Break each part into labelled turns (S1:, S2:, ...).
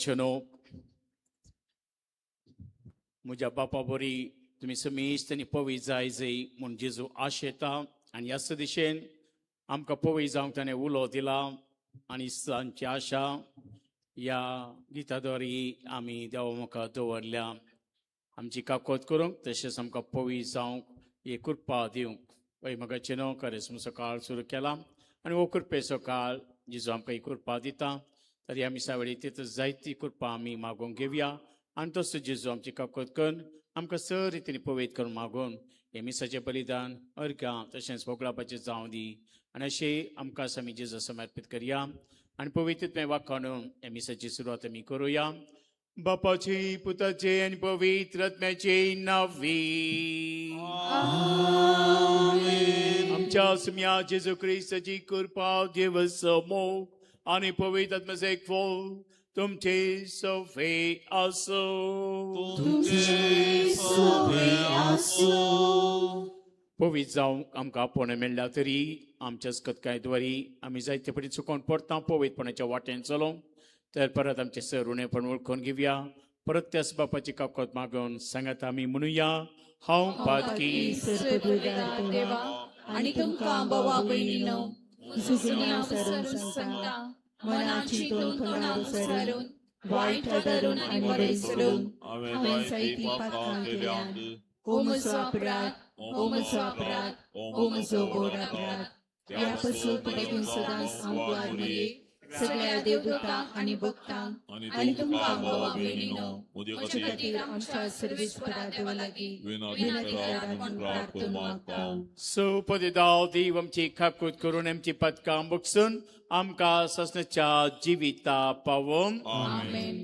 S1: वचनो म्हज्या बापा बरी तुमी समेस्त आनी पवी जाय म्हूण जेजू आशेता आनी ह्याच दिशेन आमकां पवी जावंक ताणें उलो दिला आनी सांची आशा ह्या गिताद्वारी आमी देवा मुखार दवरल्या आमची काकोत करूंक तशेंच आमकां पवी जावंक ही कृपा दिवंक पळय म्हाका चिनो करेस्मुचो काळ सुरू केला आनी हो कृपेचो काळ जेजू आमकां ही कृपा दिता तर ह्या मिसा वेळी तितून जायती कृपा आमी मागूंक घेवया आनी तसो जेजू आमची काकोत करून आमकां सर रितीन पवित्र करून मागून हे मिसाचें बलिदान अर्घां तशेंच मोकळापाचें जावं दी आनी अशें आमकां आमी जेजू समर्पीत करया आनी पवित्रत्व वाखाणून हे मिसाची सुरवात आमी करुया बापाचे पुताचे आनी पवित्र आत्म्याचे नांवी आमच्या सुम्या जेजू क्रिस्ताची कृपा देव समोग आनी पवित्र आत्म्याचो एक फळ तुमचे सवे आसो पवित्र जावंक आमकां आपोवणें मेळ्ळा तरी आमच्याच कतकायद्वारी आमी जायते फावटी चुकोवन पडटा पवित्रपणाच्या वाटेन चलोवंक तर परत आमचे सर उणेपण वळखून घेवया परत त्याच बापाची काकोत मागून सांगात आमी म्हणुया हांव पातकी
S2: आनी तुमकां बोवा भयणीनो सुसुन्या सांगता मनाची तोंडां विसरून वायट धरून आनी बरें सोडून हांवें जायती पातकां केल्यात ओ म्हजो अपराध ओ म्हजो अपराध ओ म्हजो गोड अपराध ह्या पासून पडून सदांच हांव गुआर मागे सगळ्या देवदूतांक आनी भक्तांक आनी तुमकां बोवा भयणीनो म्हजे खातीर आमच्या सर्वेस्परा देवा लागीं विनंती करात प्रार्थना मागता
S1: सुपदिदाव देव आमची काकोत करून आमची पदकां बगसून आमकां ससनाच्या जिविता पावोवंक
S2: आमेन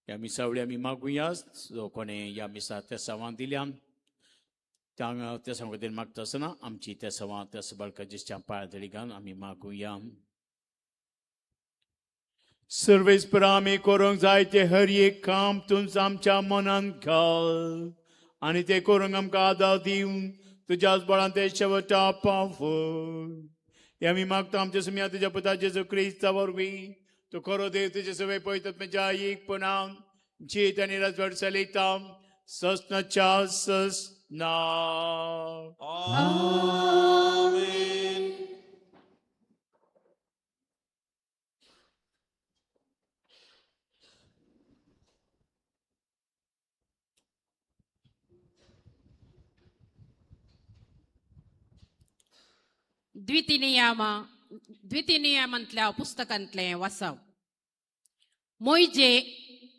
S1: ह्या मिसावळी आमी मागुया जो कोणे ह्या मिसा तेसावां दिल्या त्या सांग खातीर मागता आसतना आमची तेसावां तेस बाळकाच्या पांयां घालून आमी मागुया सर्वेस्परा आमी करूंक जाय ते हर एक काम तुमच आमच्या मनान घाल आनी ते करूंक आमकां आदार दिवन तुज्याच बळान ते शेवटा पावय हे आमी मागता आमच्या सुम्या तुज्या पुता जेजू क्रिस्ता वरवीं तूं खरो देव तुजे सवय पळयतात म्हज्या एकपणान जीत आनी राजवट चलयता ससनाच्या ससना
S3: आमेन
S4: द्वितीनियमांतल्या पुस्तकांतलें वाचप मोइजे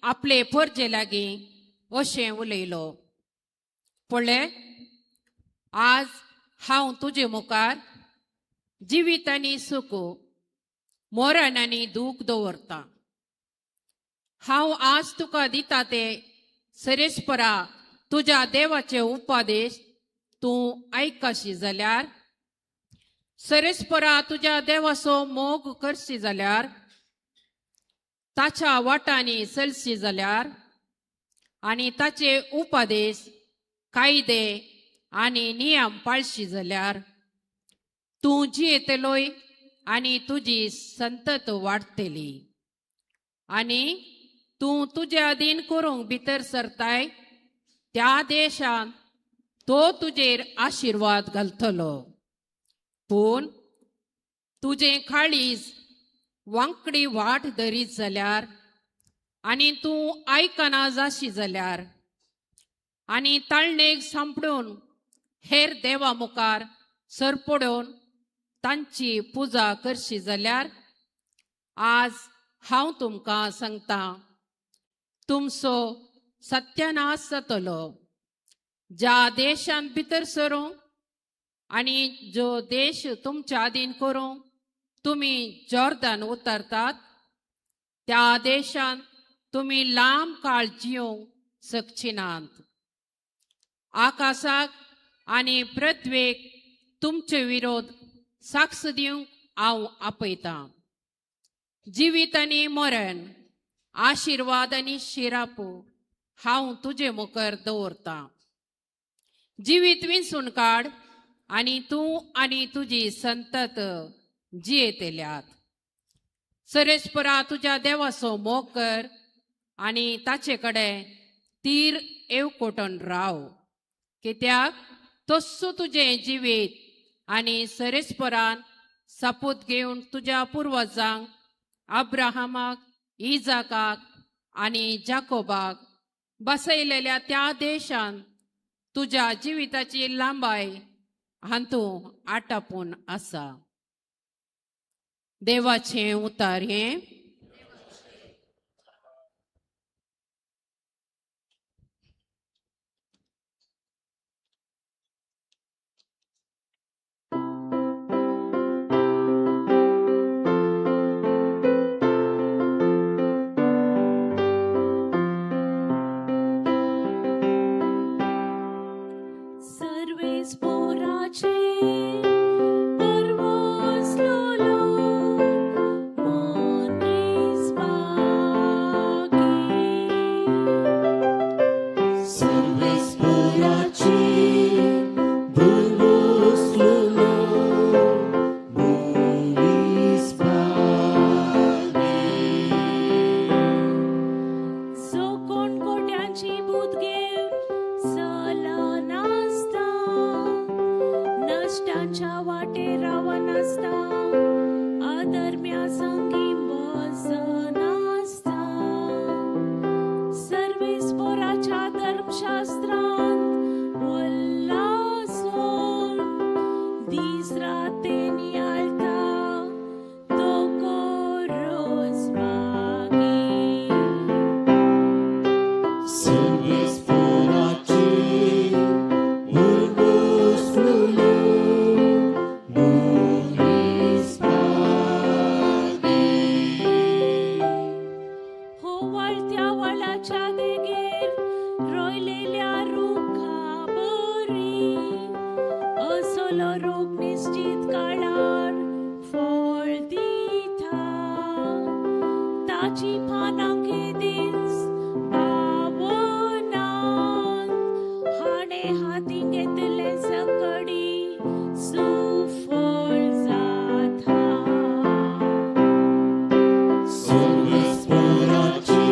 S4: आपले परजे लागीं अशें उलयलो पळय आज हांव तुजे मुखार जिवीत आनी सुख मरण आनी दूख दवरता हांव आज तुका दिता ते सरेस्परा तुज्या देवाचे उपदेश तूं आयकशी जाल्यार सरेस्परा तुज्या देवाचो मोग करशी जाल्यार ताच्या वाटांनी चलशी जाल्यार आनी ताचे उपदेश कायदे आनी नियम पाळशी जाल्यार तूं जियेतलोय आनी तुजी संतत वाडटली आनी तूं तुजे अधीन करूंक भितर सरताय त्या देशांत तो तुजेर आशिर्वाद घालतलो पूण तुजें काळीज वांकडी वाट धरीत जाल्यार आनी तूं आयकना जाशी जाल्यार आनी ताळणेक सांपडून हेर देवा मुखार सरपडून तांची पुजा करशी जाल्यार आज हांव तुमकां सांगतां, तुमचो सत्यानाश जातलो. ज्या देशांत भितर सरूं आनी जो देश तुमच्या आदीन करूं तुमी जॉर्दान उतरतात, त्या देशांत तुमी लांब काळ जिवंक शकची नात. आकाशाक आनी पृथ्वेक तुमचे विरोध साक्ष दिवंक हांव आपयतां. जिवीत आनी मरण, आशिर्वाद आनी शिरापो हांव तुजे मुखार दवरतां. जिवीत विंचून काड आनी तूं आनी तुजी संतत जियेतल्यात. सरेस्परा तुज्या देवाचो मोग कर आनी ताचे कडेन तीर येवकोटून राव, कित्याक तस्सो तुजें जिवीत आनी सरेस्परान सपूत घेवन तुज्या पुर्वजांक अब्राहमाक, इजाकाक आनी जाकोबाक बसयलेल्या त्या देशांत तुज्या जिविताची लांबाय हातूं आटापून आसा. देवाचें उतार हें.
S2: सर्वेस पोराचे परवसलोलो मनीस बागी.
S3: सर्वेस पोराची भरवसलोलो मनीस बागी.
S2: जो कोण कोट्यांची भूत घेवन चलन आसता, नश्टांच्या वाटेर रावन आसता, अधर्म्या संगी बसन आसता. सर्वेस्पराच्या धर्मशास्त्रांत उल्हासून दीस राते नियाळता तो रोज मागी.
S3: सर्वेस पोराची भरवसलोलो मनीस बागी.
S2: हो वाळत्या वळाच्या देगेर रोयलेल्या रुखा बरी, असलो रोग निश्चित काळार फळ दिता. ताची पानां दिस बावनान, हाणे हातीन घेतले सकडी सुफळ जाता.
S3: सर्वेस पोराची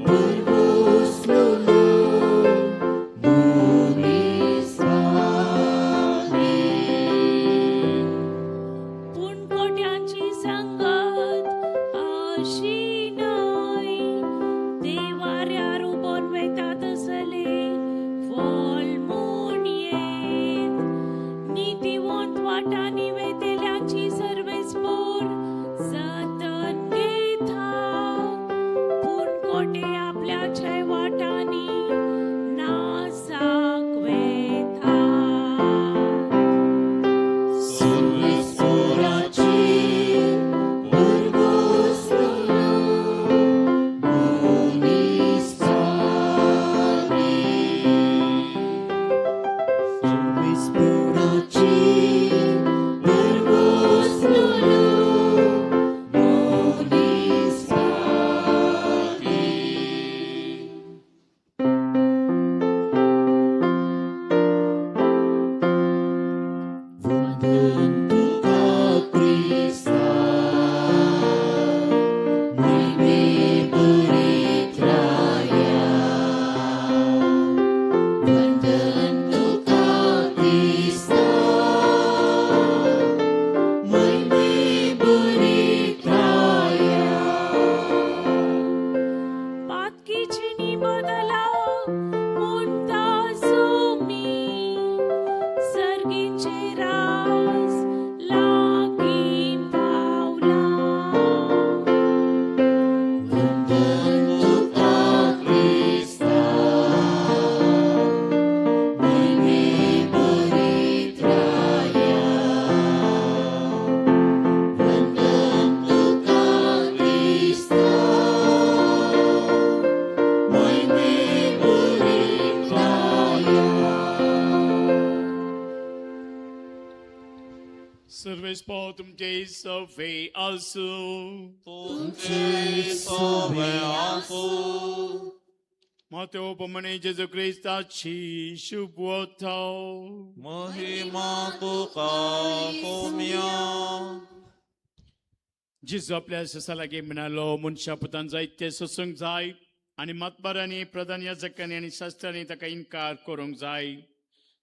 S3: भरवसलोलो मनीस बागी.
S2: पूण कोट्यांची संगत अशी न्हय, ते वाऱ्यार उबोन वयता तसले फळ म्हूण येत. नितीवंत वाटांनी वयतल्यांची सर्वेस्पोर जतन घेता, पूण कोटे आपल्याच्या वाटांनी नासाक वेता.
S3: सर्वेस पोराची भरवसलोलो
S1: पो तुमचे सवे आसूं
S3: तुमचे सवे आसूं
S1: Mateo pomene Jesu Christaci subotau.
S3: महिमा तुका होम्या
S1: Jesu आपल्या ससालागे म्हणालो मनशा पुतान जायते ससूंक जाय आणि मतबारांनी प्रधान याजकांनी आणि शास्त्रांनी ताका इन्कार करूंक जाय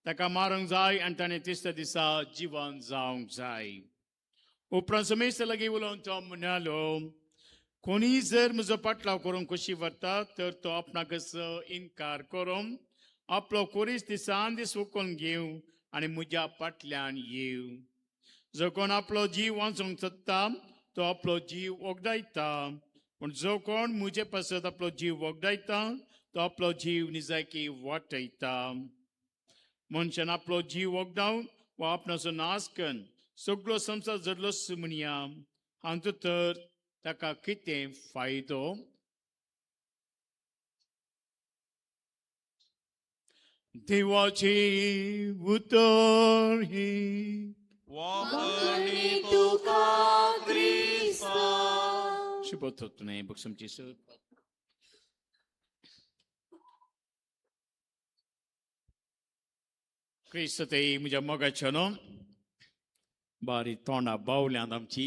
S1: ताका मारूंक जाय आणि ताणें तिसऱ्या दिसा जिवन जावंक जाय उपरांत समेस्त लागी उलोवन तो म्हणालो कोणी जर म्हजो पाटलाव करूंक कशी व्हरता तर तो आपणाकच इन्कार करून आपलो कोरीस दिसान दीस वखून घेवं आनी म्हज्या फाटल्यान येवं जो कोण आपलो जीव वाचूंक सोदता तो आपलो जीव वगडायता पूण जो कोण म्हजे पासत आपलो जीव वगडायता तो आपलो जीव निजायकी वाटयता मनशान आपलो जीव वगडावन वा आपणाचो नाश करून सगळो संवसार जडलो म्हणया हांतूं तर ताका कितें फायदो देवाची उतर ही
S3: वाकणी तुका क्रिस्ता
S1: शुभोत्तने बक्षमची सर क्रिस्त ते म्हज्या मोगाच्या न्हू बारी तोंडा बावल्यांत आमची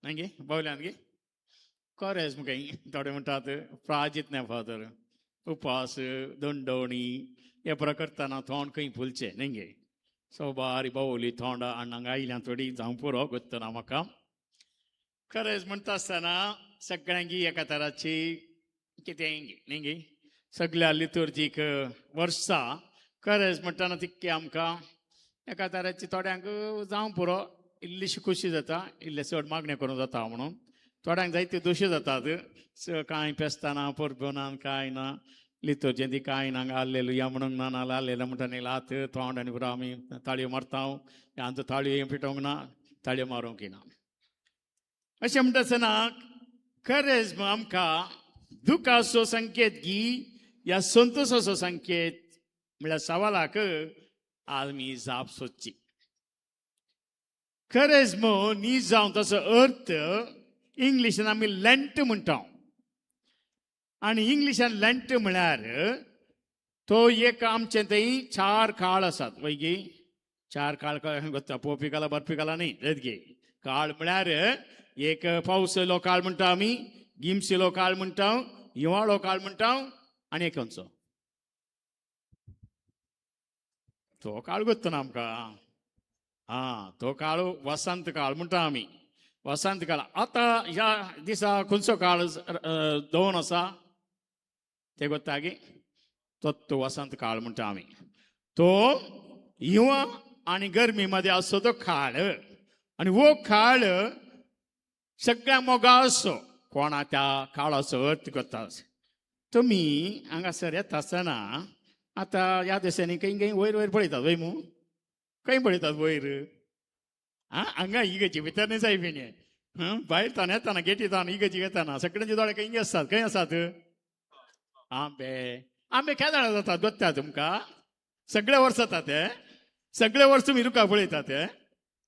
S1: नाही गे बावल्यांत गे खरेंच मुगे थोडे म्हणटात प्राजित फादर उपास दंडवणी हे प्रकार करतना तोंड खंय फुलचें न्ही गे सो बारी बावली तोंडा आणांक आयल्यां थोडी जावं पुरो करतना म्हाका खरेंच म्हणटा आसतना सगळ्यांकी एका तराची कितें न्ही गे सगळ्या लितुर्जीक वर्सां खरेंच म्हणटाना तितके आमकां एका तराची थोड्यांक जावं पुरो इल्लीशी खुशी जाता इल्ले चड मागणें करूं जाता म्हणून थोड्यांक जायत्यो दोशी जातात कांय पेस्ताना परबोनान कांय ना लितुर्जें ती कांय ना आल्लेलो म्हणूंक ना नाल्यार आल्लेलो म्हणटा न्ही लात तोंड आनी पुरो आमी ताळयो मारता ह्यांत ताळयो पिटोवंक ना ताळयो मारूंक ना अशें म्हणटा आसतना खरेंच आमकां दुखाचो संकेत गी ह्या संतोशाचो संकेत म्हळ्यार सवालाक आमी जाप सोदची खरेंच न्ही जावं ताचो अर्थ इंग्लिशान आमी लँट म्हणटा आनी इंग्लिशान लँट म्हळ्यार तो एक आमचे थंय 4 काळ आसात वैगी 4 काळ गोत्ता पोवपी काला बरपी काला न्ही रेदगे काळ म्हळ्यार एक पावसलो काळ म्हणटा आमी गिमसेलो काळ म्हणटा हिंवाळो काळ म्हणटा आनी एक खंयचो तो काळ गोत्तो ना आमकां तो काळ वसंत काळ म्हणटा आमी वसंत काळ आतां ह्या दिसा खंयचो काळ दोन आसा ते गोत्ता गे तो वसंत काळ म्हणटा आमी तो हिंवां आनी गरमी मदें आसतो तो काळ आनी वो काळ सगळ्यांक मोगाचो कोणा त्या काळाचो अर्थ करता तुमी हांगासर येता आसतना आतां ह्या दिसांनी खंय खंय वयर वयर पळयतात वय मू खंय पळयतात वयर हांगा इगेची भितर न्ही जाय फेणी भायर तान येताना गेटीतान इगेची येताना सगळ्यांचे दोळे खंय आसतात खंय आसात आंबे आंबे केदाळ जातात दोत्ता तुमकां सगळे वर्स जाता ते सगळे वर्स तुमी रुखाक पळयतात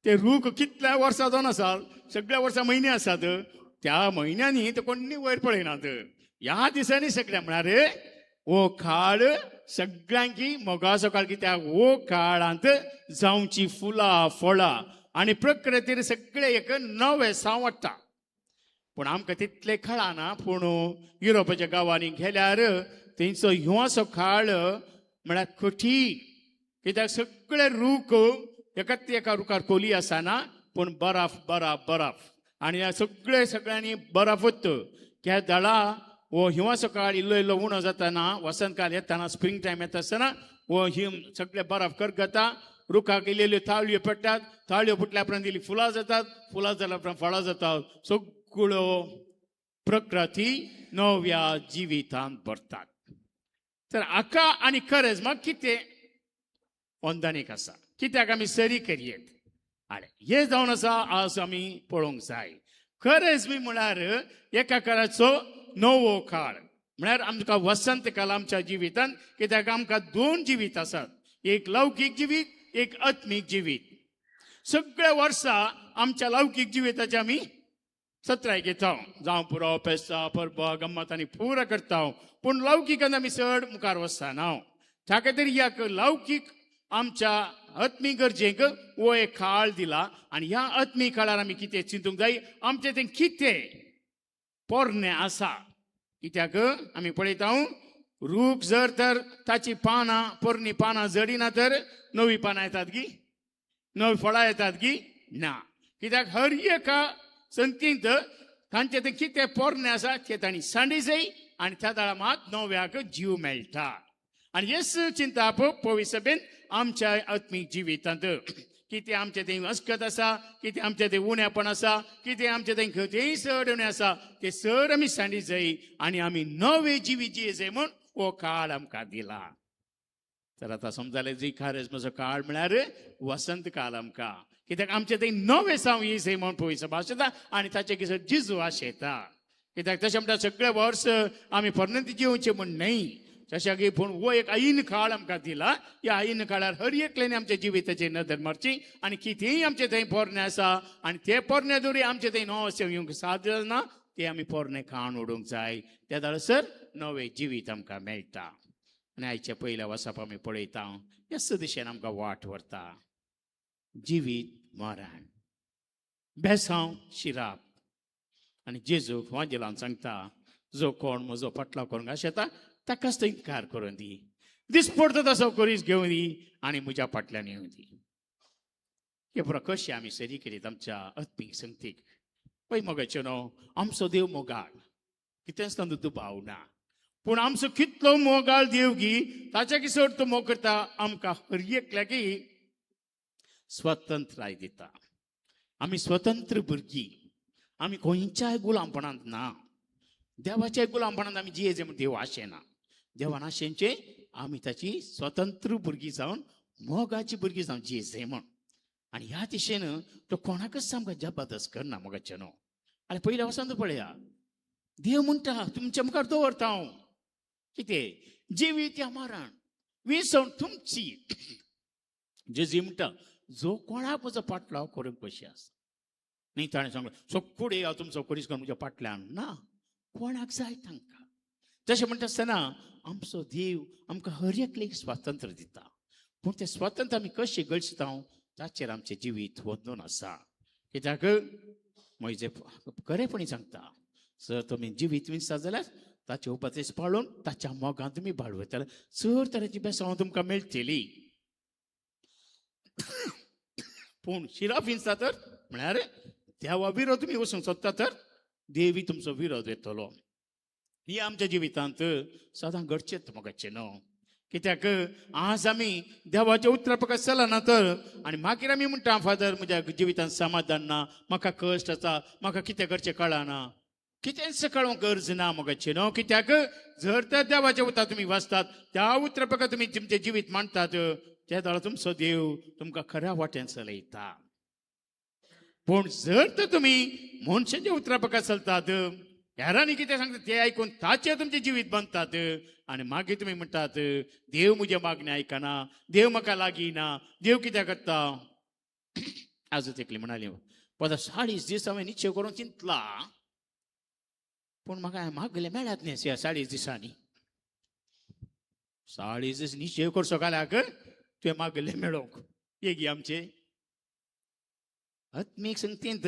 S1: ते रूख कितल्या वर्सां जावन आसात सगळ्या वर्सां म्हयने आसात त्या म्हयन्यांनी ते कोणी वयर पळयनात ह्या दिसांनी सगळ्या म्हळ्यार वो काळ सगळ्यांकी मोगाचो काळ कित्याक वो काळांत जावची फुलां फळां आनी प्रकृतीर सगळे एक नवे सांवडटा पूण आमकां तितले कळना पूण युरोपाच्या गांवांनी गेल्यार थंयचो हिंवाचो काळ म्हळ्यार कठीण कित्याक सगळे रूख एका रुखार कोली आसना पूण बरफ बरफ बरफ आनी सगळ्यांनी बरफूच त्या दळा वो हिंवाचो काळ इल्लो इल्लो उणो जातना वसंत काळ येताना स्प्रिंग टायम येता आसतना वो हिम सगळे बरफ करगता रुखाक इल्ल्यो ताळयो पडटात ताळयो फुटल्या उपरांत इल्ली फुलां जातात फुलां जाल्या उपरांत फळां जातात सगळ्यो प्रकृती नव्या जिवितांत भरतात तर हाका आनी खरेंच म्हाका कितें वंदनीक आसा कित्याक आमी सरी करयेत आरे हे जावन आसा आज आमी पळोवंक जाय खरेंच बी म्हळ्यार एका काळाचो नवो काळ म्हळ्यार आमकां वसंत काळ आमच्या जिवितांत कित्याक आमकां 2 जिवीत आसात एक लौकीक जिवीत एक आत्मीक जिवीत सगळ्या वर्सा आमच्या लौकिक जिविताचे आमी सत्राय घेता जावं पुरो पेस्ता परबा गम्मत आनी पुरा करता पूण लौकिकान आमी चड मुखार वचना त्या खातीर ह्या लौकीक आमच्या आत्मीक गरजेक हो एक काळ दिला आनी ह्या आत्मीक काळार आमी कितें चिंतूंक जाय आमचें तें कितें पोरणे आसा कित्याक आमी पळयता रूख जर तर ताची पानां पोरणी पानां जडिना तर नवी पानां येतात गी नवी फळां येतात गी ना कित्याक हर एका संतींत तांचें तें कितें पोरणे आसा तें तांणी सांडी जाय आनी त्या दाळा मात नव्याक जीव मेळटा आनी हेच चिंता पवित्र सभेन आमच्या आत्मीक जिवितांत कितें आमचें थंय अस्कत आसा कितें आमचें थंय उणेपण आसा कितें आमचें थंय खंयचेय चड उणें आसा तें सर आमी सांडी जाय आनी आमी नवें जिवीत जियेचें म्हूण हो काळ आमकां दिला तर आतां समजालें जी खरेंच म्हजो काळ म्हळ्यार वसंत काळ आमकां कित्याक आमचें थंय नवें साव येयचें म्हूण पवित्र सभा आशेता आनी ताचे कितें जिजू आशेता कित्याक तशें म्हणटा सगळे वर्स आमी परनंत जिवचें म्हूण न्हय तशें की पूण हो एक आईन काळ आमकां दिला ह्या आईन काळार हर एकल्यान आमच्या जिविताचेर नदर मारची आनी कितेंय आमचें थंय पोरणें आसा आनी तें पोरणे दोरी आमचें थंय नवो अशें येवंक साध्य ना तें आमी पोरणे खावन उडोवंक जाय त्या दळसर नवें जिवीत आमकां मेळटा आनी आयच्या पयल्या वर्साप आमी पळयता ह्याच दिशेन आमकां वाट व्हरता जिवीत मरण बेसांव शिराप आनी जेजूक वांजेलान सांगता जो कोण म्हजो पटलो करूंक आशेता ताकाच तो इन्कार करून दी दिसपडतो तसो करीस घेवन दी आनी म्हज्या फाटल्यान येवन दी हे पुरो कशें आमी सरी करीत आमच्या आत्मीक संगतीक पळय मोगाचें न्हू आमचो देव मोगाळ कितेंच तातूंत दुबाव ना पूण आमचो कितलो मोगाळ देव गी ताच्या किसोर तो मोग करता आमकां हर एकल्याकी स्वतंत्राय दिता आमी स्वतंत्र भुरगीं आमी खंयच्याय गुलामपणांत ना देवाच्या गुलामपणांत आमी जियेचें म्हूण देव आशेना देवान आशेंचे आमी ताची स्वतंत्र भुरगीं जावन मोगाची भुरगीं जावन जियेचें म्हूण आनी ह्या दिशेन तो कोणाकच आमकां जबरदस्त करना मोगाचें न्हू आनी पयल्या वचून पळया देव म्हणटा तुमच्या मुखार दवरता हांव कितें जिवीत या मरण विसवण तुमची जेजी म्हणटा जो कोणाक म्हजो पाटलाव करूंक कशी आसा न्ही ताणें सांगलें सोक्कुडे हांव तुमचो करीस कर म्हज्या फाटल्यान ना कोणाक जाय तांकां तशें म्हणटा आसतना आमचो देव आमकां हर एकलेक स्वातंत्र्य दिता पूण तें स्वातंत्र्य आमी कशें गळसता ताचेर आमचें जिवीत वदून आसा कित्याक म्हजे खरेपणी सांगता जर तुमी जिवीत विंचता जाल्यार ताचे उपदेश पाळून ताच्या मोगान तुमी बाळगता जाल्यार चड तरेची बेसांव तुमकां मेळटली पूण शिराप विंचता तर म्हळ्यार देवा विरोध तुमी वचूंक सोदता तर देवी तुमचो विरोध येतलो ही आमच्या जिवितांत सदां घडचेंच मोगाचें न्हू कित्याक आज आमी देवाच्या उतरापकात चलना तर आनी मागीर आमी म्हणटा फादर म्हज्या जिवितांत समाधान ना म्हाका कश्ट आसा म्हाका कितें करचें कळना कितेंच कळोवंक गरज ना मोगाचें न्हू कित्याक जर तर देवाच्या उतरां तुमी वाचतात त्या उतरापकात तुमी तुमचें जिवीत मांडटात त्या दाळ तुमचो देव तुमकां खऱ्या वाटेन चलयता पूण जर तर तुमी मनशाच्या उतरापकात चलतात हेरांनी कितें सांगता तें आयकून ताचेर तुमचें जिवीत बांदतात आनी मागीर तुमी म्हणटात देव म्हजे मागणी आयकना देव म्हाका लागीं ना देव कितें करता आजूच एकली म्हणाली पदा 40 दीस हांवें निश्चय करून चिंतला पूण म्हाका मागले मेळ्ळात न्ही ह्या 40 दिसांनी 40 दीस निश्चय करचो काल्याक तुवें मागले मेळोवंक हे आमचे आत्मीक संगतींत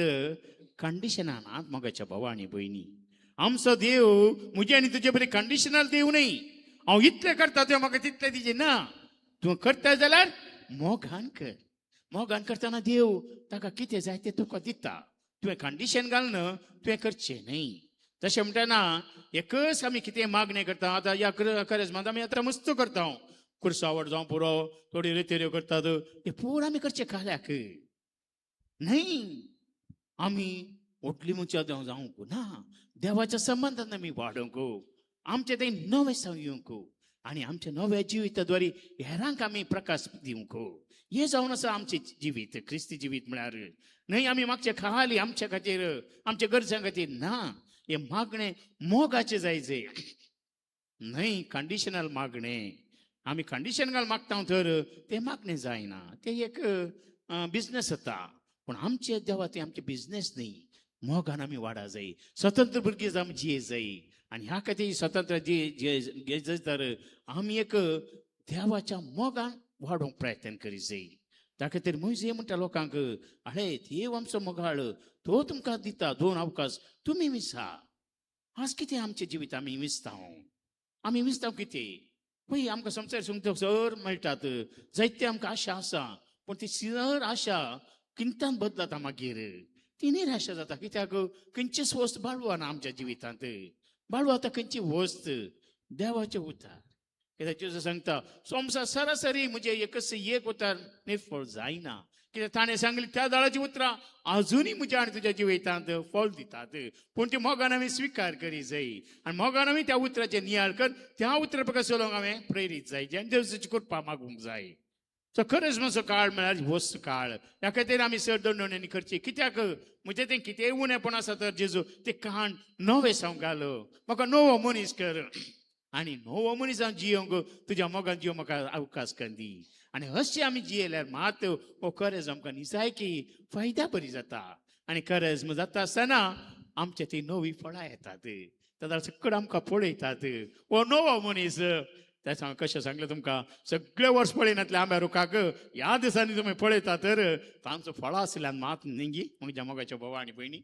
S1: कंडिशनां नात मोगाच्या भावा आनी भयणी आमचो देव म्हजे आनी तुजे बरें कंडिशनल देव न्ही हांव इतलें करता तुवें म्हाका तितलें दिजें ना तूं करता जाल्यार मोगान कर मोगान करतना देव ताका कितें जाय तें तुका दिता तुवें कंडिशन घालना तुवें करचें न्ही तशें म्हणटना एकच आमी कितें मागणें करता आतां ह्या करेजमांत आमी आतां मस्त करता कुर्सावड जावं पुरो थोडी रेतेऱ्यो करतात ते पूर आमी करचें काल्याक न्हय आमी व्हडली मनशां जावंक ना देवाच्या संबंधान आमी वाडोवंक आमचें तें नवें साव येवंक आनी आमच्या नव्या जिविताद्वारे हेरांक आमी प्रकाश दिवंक हें जावन आसा आमचें जिवीत क्रिस्ती जिवीत म्हळ्यार न्हय आमी मागचें खाली आमच्या खातीर आमच्या गरजां खातीर ना हे मागणें मोगाचें जायचें न्हय कंडिशनल मागणें आमी कंडिशन घाल मागता तर तें मागणें जायना तें एक बिझनेस जाता पूण आमचे देवा ते आमचे बिझनेस न्ही मोगान आमी वाडा जाय स्वतंत्र भुरगीं आमी जिये जाय आनी ह्या खातीर स्वतंत्र जे तर आमी एक देवाच्या मोगान वाडोवंक प्रयत्न करी जाय त्या खातीर मोइजे म्हणटा लोकांक अरे देव आमचो मोगाळ तो तुमकां दिता 2 अवकाश तुमी विसा आज कितें आमचे जिवीत आमी विसतांव कितें पळय आमकां संवसार सुंगटो सर मेळटात जायते आमकां आशा आसा पूण ती सर आशा किंतान बदलता मागीर ती निराशा जाता कित्याक खंयचीच वस्त बाळगुना आमच्या जिवितांत बाळगू आतां खंयची वस्त देवाचें उतार कित्याक जेजू सांगता संवसार सरासरी म्हणजे एक उतार निर्फळ जायना कित्याक ताणें सांगलें त्या दाळाची उतरां अजुनूय म्हज्या आनी तुज्या जिवितांत फळ दितात पूण ती मोगान आमी स्विकार करी जाय आनी मोगान आमी त्या उतराचेर नियाळ कर त्या उतरा प्रकार चलोवंक हांवें प्रेरीत जाय जें देवाची कृपा मागूंक जाय सो खरेंच मातसो काळ म्हळ्यार वस्त काळ ह्या खातीर आमी सर दंडोवणी करची कित्याक म्हणजे तें कितेंय उणेपण आसा तर जेजू तें काण नवें सांग म्हाका नवो मनीस कर आनी नवो मनीस हांव जियोंक तुज्या मोगान जियो म्हाका अवकाश कर दी आनी अशें आमी जियेल्यार मात हो खरेंच आमकां निसायकी फायद्या बरी जाता आनी खरेंच जाता आसतना आमचे ती नवी फळां येतात ताका सकट आमकां पळयतात हो नवो मनीस त्याच हांवें कशें सांगलें तुमकां सगळे वर्स पळयनातले आंब्या रुखाक ह्या दिसांनी तुमी पळयता तर तांचो फळां आसल्यान मात न्ही म्हज्या मोगाच्या भावा आनी भयणी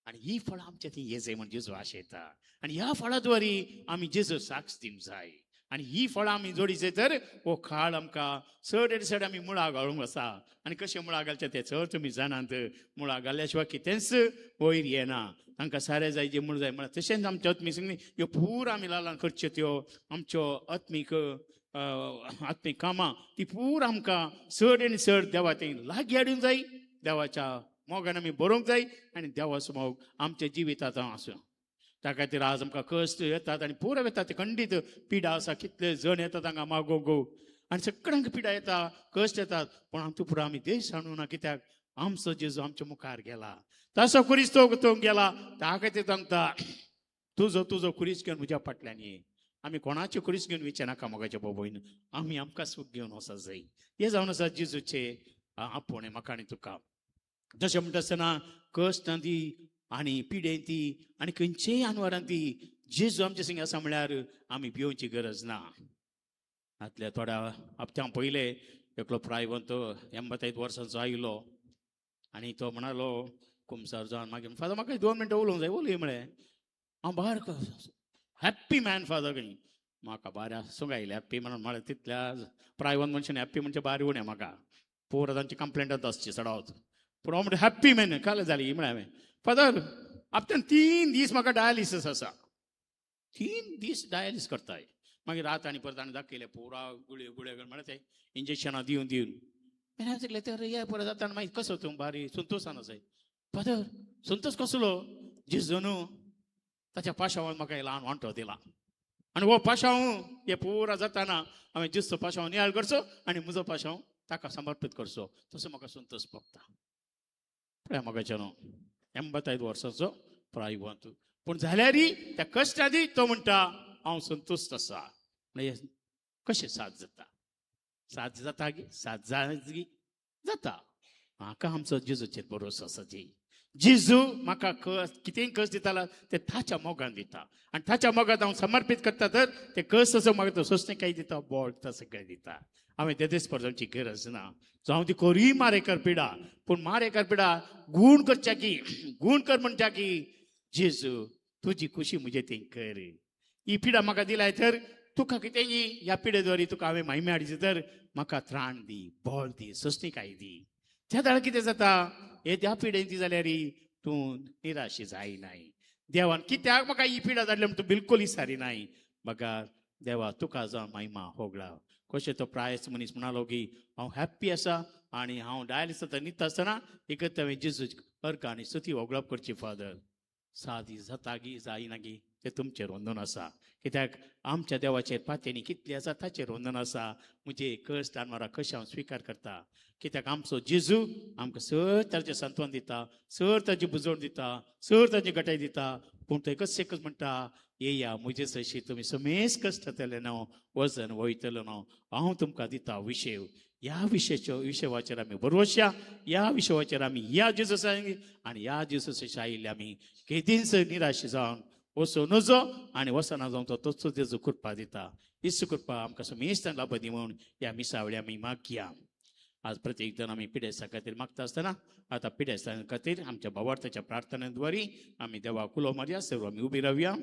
S1: आनी ही फळां आमचे ती येजय म्हण जेजू आशयता आनी ह्या फळां द्वारे आमी जेजू साक्ष दिवंक जाय आनी ही फळां आमी जोडिचे तर हो काळ आमकां चड आमी मुळां घालूंक आसा आनी कशें मुळां घालचे ते चड तुमी जाणात मुळां घाल्या शिवाय कितेंच वयर येना तांकां सारें जाय जें मूळ जाय म्हळ्यार तशेंच आमचे आत्मीक सांगली ह्यो पूर आमी लालन करच्यो त्यो आमच्यो आत्मीक कामां ती पूर आमकां चड आनी चड देवा थंय लागीं हाडूंक जाय देवाच्या मोगान आमी बरोवंक जाय आनी देवाचो मोग आमच्या जिवितांत आसूं त्या खातीर आज आमकां कश्ट येतात आनी पुरो येतात ते खंडीत पिडा आसा कितले जण येतात हांगा मागोवंक आनी सगळ्यांक पिडा येता कश्ट येतात पूण हातूं फुडें आमी देश हाडूं ना कित्याक आमचो जेजू आमच्या मुखार गेला तसो कुरीस तो गेला त्या खातीर सांगता तुजो कुरीस घेवन म्हज्या फाटल्यान ये आमी कोणाची कुरीस घेवन विचार नाका मोगाच्या बाबून आमी आमकां सूख घेवन वचत जाय हे जावन आसा जेजूचे आपोवणें म्हाका आनी तुका तशें म्हणटा आसतना कश्टां ती आनी पिडें ती आनी खंयचेय आनवरान ती जेजू आमचे संग आसा म्हळ्यार आमी भिवची गरज ना आतल्या थोड्या हप्त्यां पयले एकलो प्रायवंत 85 वर्सांचो आयलो आनी तो म्हणालो कुमसार जावन मागीर फादर म्हाका 2 मिनटां उलोवंक जाय उलय म्हळें हांव भायर हॅप्पी मॅन फादर खंय म्हाका बाऱ्या सुगायलें हॅप्पी म्हणून म्हळें तितल्या प्रायवंत मनशान हॅप्पी म्हणजे बारी उणें म्हाका पोर तांची कंप्लेंट आसची चडावत पूण हांव म्हणटा हॅप्पी मॅन काल जाली म्हळें हांवें फादर हप्त्यान 3 दीस म्हाका डायलिसीस आसा 3 दीस डायलिसीस करताय मागीर रात आनी परत आनी दाखयले पुरा गुळे म्हळ्यार ते इंजेक्शनां दिवन हांवें चिंतलें तर हे परत जाता मागीर कसो तूं बारी संतोशान आसाय फादर संतोश कसलो जेजू न्हू ताच्या पाशावान म्हाका हे ल्हान वांटो दिला आनी हो पाशाव हे पुरा जाताना हांवें जेजूचो पाशाव नियाळ करचो आनी म्हजो पाशाव ताका समर्पीत करचो तसो म्हाका संतोश भोगता पळय म्हाका न्हू 85 वर्साचो प्रायवंत पूण जाल्यारय त्या कश्टांनी तो म्हणटा हांव संतुश्ट आसा म्हणजे कशें साद जाता जाता म्हाका आमचो जेजूचेर भरोसो आसा जेजू म्हाका कितेंय कश्ट दितालो ते ताच्या मोगान दिता आनी ताच्या मोगान हांव समर्पीत करता तर ते कश्ट असो म्हाका तो सोंसणेकाय दिता बोड तो सगळें दिता हांवें देदेस परजोवची गरज ना जावं ती कोरी मारेकर पिडा पूण मारेकर पिडा गूण करच्या की गूण कर म्हणटा की जेजू तुजी खुशी म्हजे थंय कर ही पिडा म्हाका दिलाय तर तुका कितेंय ह्या पिडे द्वारे तुका हांवें महिमे हाडची तर म्हाका त्राण दी बळ दी सोंसणेकाय दी त्या दाळ कितें जाता हे त्या पिडेन ती जाल्यार तूं निराशी जायनाय देवान कित्याक म्हाका ही पिडा धाडल्या म्हण तूं बिलकुल विसारी नाय म्हाका देवा तुका जावन महिमा होगळा कशें तो प्रायस मनीस म्हणालो की हांव हॅप्पी आसा आनी हांव डायलिसीस न्हिदता आसतना एकच हांवें जेजू अर्क आनी स्तुती होगळप करची फादर सादी जाता गी जायना गी ते तुमचेर वंदन आसा कित्याक आमच्या देवाचेर पातेनी कितली आसा ताचेर वंदन आसा म्हजे कश्ट आनवारां कशें हांव स्विकार करता कित्याक आमचो जेजू आमकां सर तरेचें सांत्वन दिता सर ताची बुजवण दिता सर ताची गटाय दिता पूण तो एकच म्हणटा येया म्हजे सशी तुमी समेज कश्ट जातले न्हू वजन वयतलो न्हू हांव तुमकां दिता विशेव ह्या विषयाचेर आमी भरवशा, ह्या विषयाचेर आमी ह्या जेजूसांक आनी ह्या जेजूसाच्या आयिल्ले आमी केदींच निराश जावन वचूं नजो आनी वसना जावन तो तोच जेजू कृपा दिता. इस कृपा आमकां समेस्तान लाभ दी म्हणून ह्या मिसावळी आमी मागया. आज प्रत्येक जण आमी पिडेस्तां खातीर मागता आसतना आतां पिडेस्तां खातीर आमच्या भावार्थाच्या प्रार्थनेद्वारे आमी देवाक उलो मारया. सर्व आमी उबी रावया.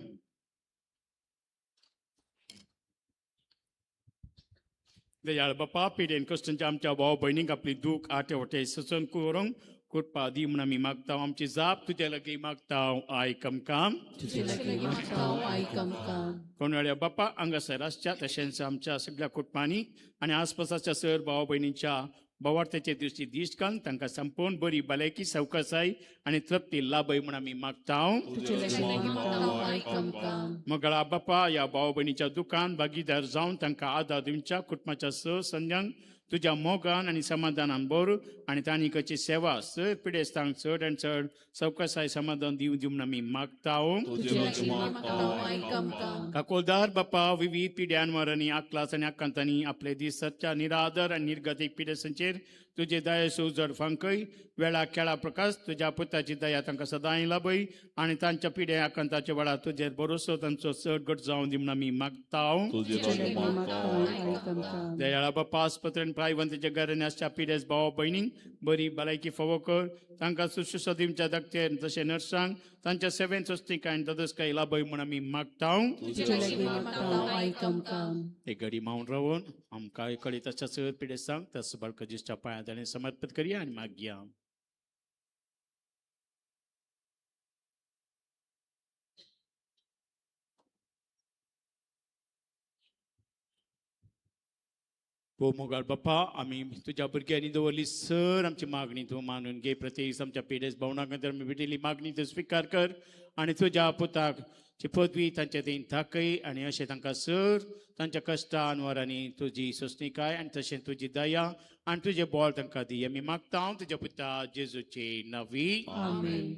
S1: दयाळ बापा, पिडेन कश्टांच्या आमच्या भाव भयणीक आपली दूख आटे वटे सचन करूंक कृपा दी म्हणून आमी मागता. आमची जाप तुजे लागीं मागता. आयक आमकां.
S2: तुजे लागीं मागता, आयक आमकां.
S1: कोणवेळ्या बापा हांगासर आसच्या तशेंच आमच्या सगळ्या कुटुंबांनी आनी आसपासाच्या सर भाव भयणींच्या भावार्थाचे दिवची दिश्ट तांकां संपूर्ण बरी भलायकी सवकासाय आनी तृप्ती लाभय म्हणून आमी मागता.
S2: तुजे लागीं मागता, आयक आमकां.
S1: मगळा बापा ह्या भाव भयणीच्या दुखान भागीदार जावन तांकां आदार दिवच्या कुटुंबाच्या संजांक तुज्या मोगान आनी समाधानान भर आनी तांणी कशी सेवा चड पिडेस्तांक चड आनी चड सवकासाय समाधान दिव म्हणून आमी मागता.
S2: तुजे लागीं मागता, आयक आमकां.
S1: काकोलदार बापा विविध पिड्यांवर आनी आक्लास आनी आकांतांनी आपले दीस सच्च्या निरादर आनी निर्गतीक पिडेसांचेर तुजे दयेचो उजड फांकय. वेळा खेळा प्रकाश तुज्या पुताची दया तांकां सदांय लाभय आनी तांच्या पिडे आकांताच्या वेळार तुजेर भरोसो तांचो चड घट जावन दी म्हणून आमी मागता.
S2: तुजे लागीं मागता, आयक आमकां.
S1: दयाळा बापा आस्पत्रेन प्रायवंताच्या घरांनी आसच्या पिडेस भाव भयणींक बरी भलायकी फावो कर. तांकां सुश्रुशा दिवच्या धाकटे तशें नर्सांक तांच्या सेवेन स्वस्तिकाय आनी तदस्काय लाभय म्हणून आमी मागता.
S2: तुजे लागीं मागता, आयक आमकां.
S1: एक घडी मावन रावन आमकां कळी तशा चड पिडेसांक तस बळकजिश्च्या पांयां ताणें समर्पित करया आनी मागया. हो मोगाळ बाप्पा, आमी तुज्या भुरग्यांनी दवरली सर आमची मागणी तूं मानून घे. प्रत्येक आमच्या पिडेस भोवणाक खातीर आमी भेटिल्ली मागणी तूं स्विकार कर आनी तुज्या पुताक ची पदवी तांच्या देन थाकय आनी अशें तांकां सर तांच्या कश्टान वरांनी तुजी सोसणीकाय आनी तशें तुजी दया आनी तुजें बोल तांकां दी आमी मागता. हांव तुज्या पुता जेजूचे नवी.
S2: आमेन.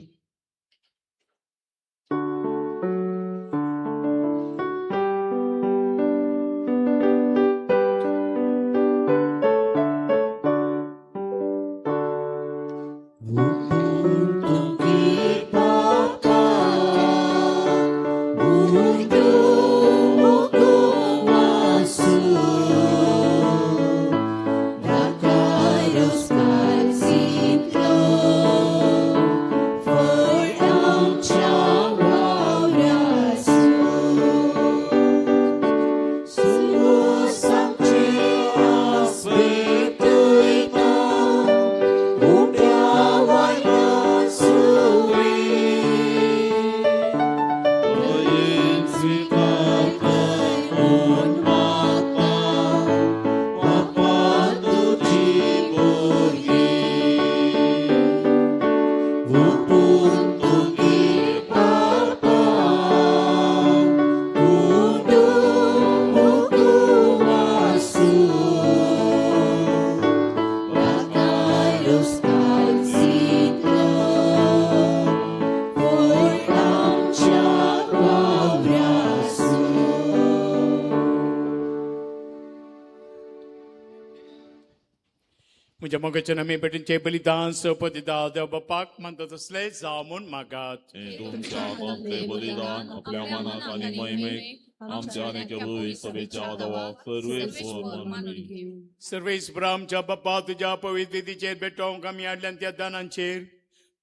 S1: म्हज्या मोगाच्या नमे भेटेनचे बलिदान सपदिदा देव बापाक मानता तसले जाव म्हूण मागात.
S3: तुमच्या आपले बलिदान आपल्या मनात आणि महिमेक आमच्या आणि केवळ सभेच्या देवाक सर्वेस्वर मानून घेऊ.
S1: सर्वेस्वर आमच्या बाप्पा तुझ्या पवित्र विधीचेर भेटोवंक आमी हाडल्यान त्या दानांचेर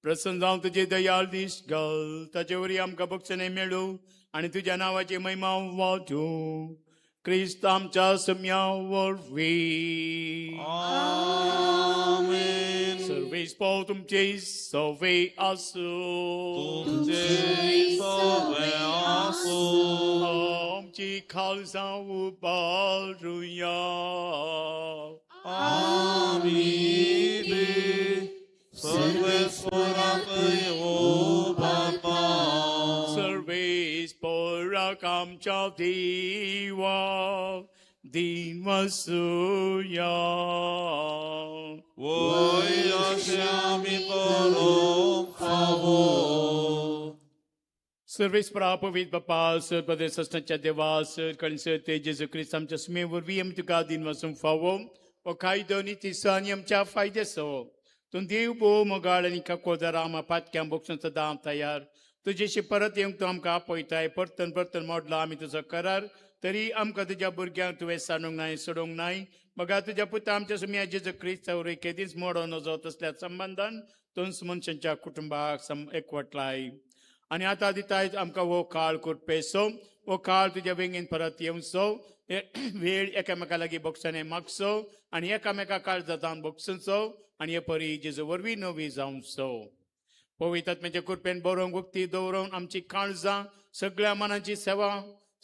S1: प्रसन्न जावन तुजे दयाळ दिस घाल. ताचे वरी आमकां बक्षणे मेळूं आनी तुज्या नांवाची महिमा वाजूं. क्रिस्त आमच्या सम्या वरवीं.
S3: आमेन.
S1: सर्वेस्पर तुमचे सवे आसूं.
S3: तुमचे सवे आसूं.
S1: आमची खालसा उबारुया.
S3: आमी सर्वेस्वराकय ओ बापा.
S1: सर्वेस्पराक आमच्या देवा दिन वसूया.
S3: वय अशें आमी करूंक फावो.
S1: सर्वेस्परा पवित्र बापा सर प्रदेश असण्याच्या देवा सर कणसर ते जेजू क्रिस्त आमच्या स्मे वरवीं आमी तुका दिन वचूंक फावो. o kaidoni ti sanyam cha faide so. Tundiw bo mogalani ka kodarama patkyam boksun sadam tayar. तुझ्याशी परत येऊन तू आमकां आपयताय परतन परतन मोडला आमी तुजो करार तरी आमकां तुज्या भुरग्यांक तुवें सांडूंक नाय सोडूंक नाय मगा तुज्या पुता आमच्या सुम्या जेजू क्रिस्त केदींच मोडो नजो तसल्या संबंधान तुमच मनशांच्या कुटुंबाक एकवटलाय आनी आतां दिताय आमकां हो काळ कुरपेसो हो काळ तुज्या वेंगेन परत येवचो वेळ एकामेका लागीं बोगसणे मागचो आनी एकामेका काळ जातान बोगसूचो आनी हे परी जेजू वरवीं नवी जावचो पवित्र आत्म्याचे कृपेन बरोवंक उक्ती दवरून आमची काळजां सगळ्या मनाची सेवा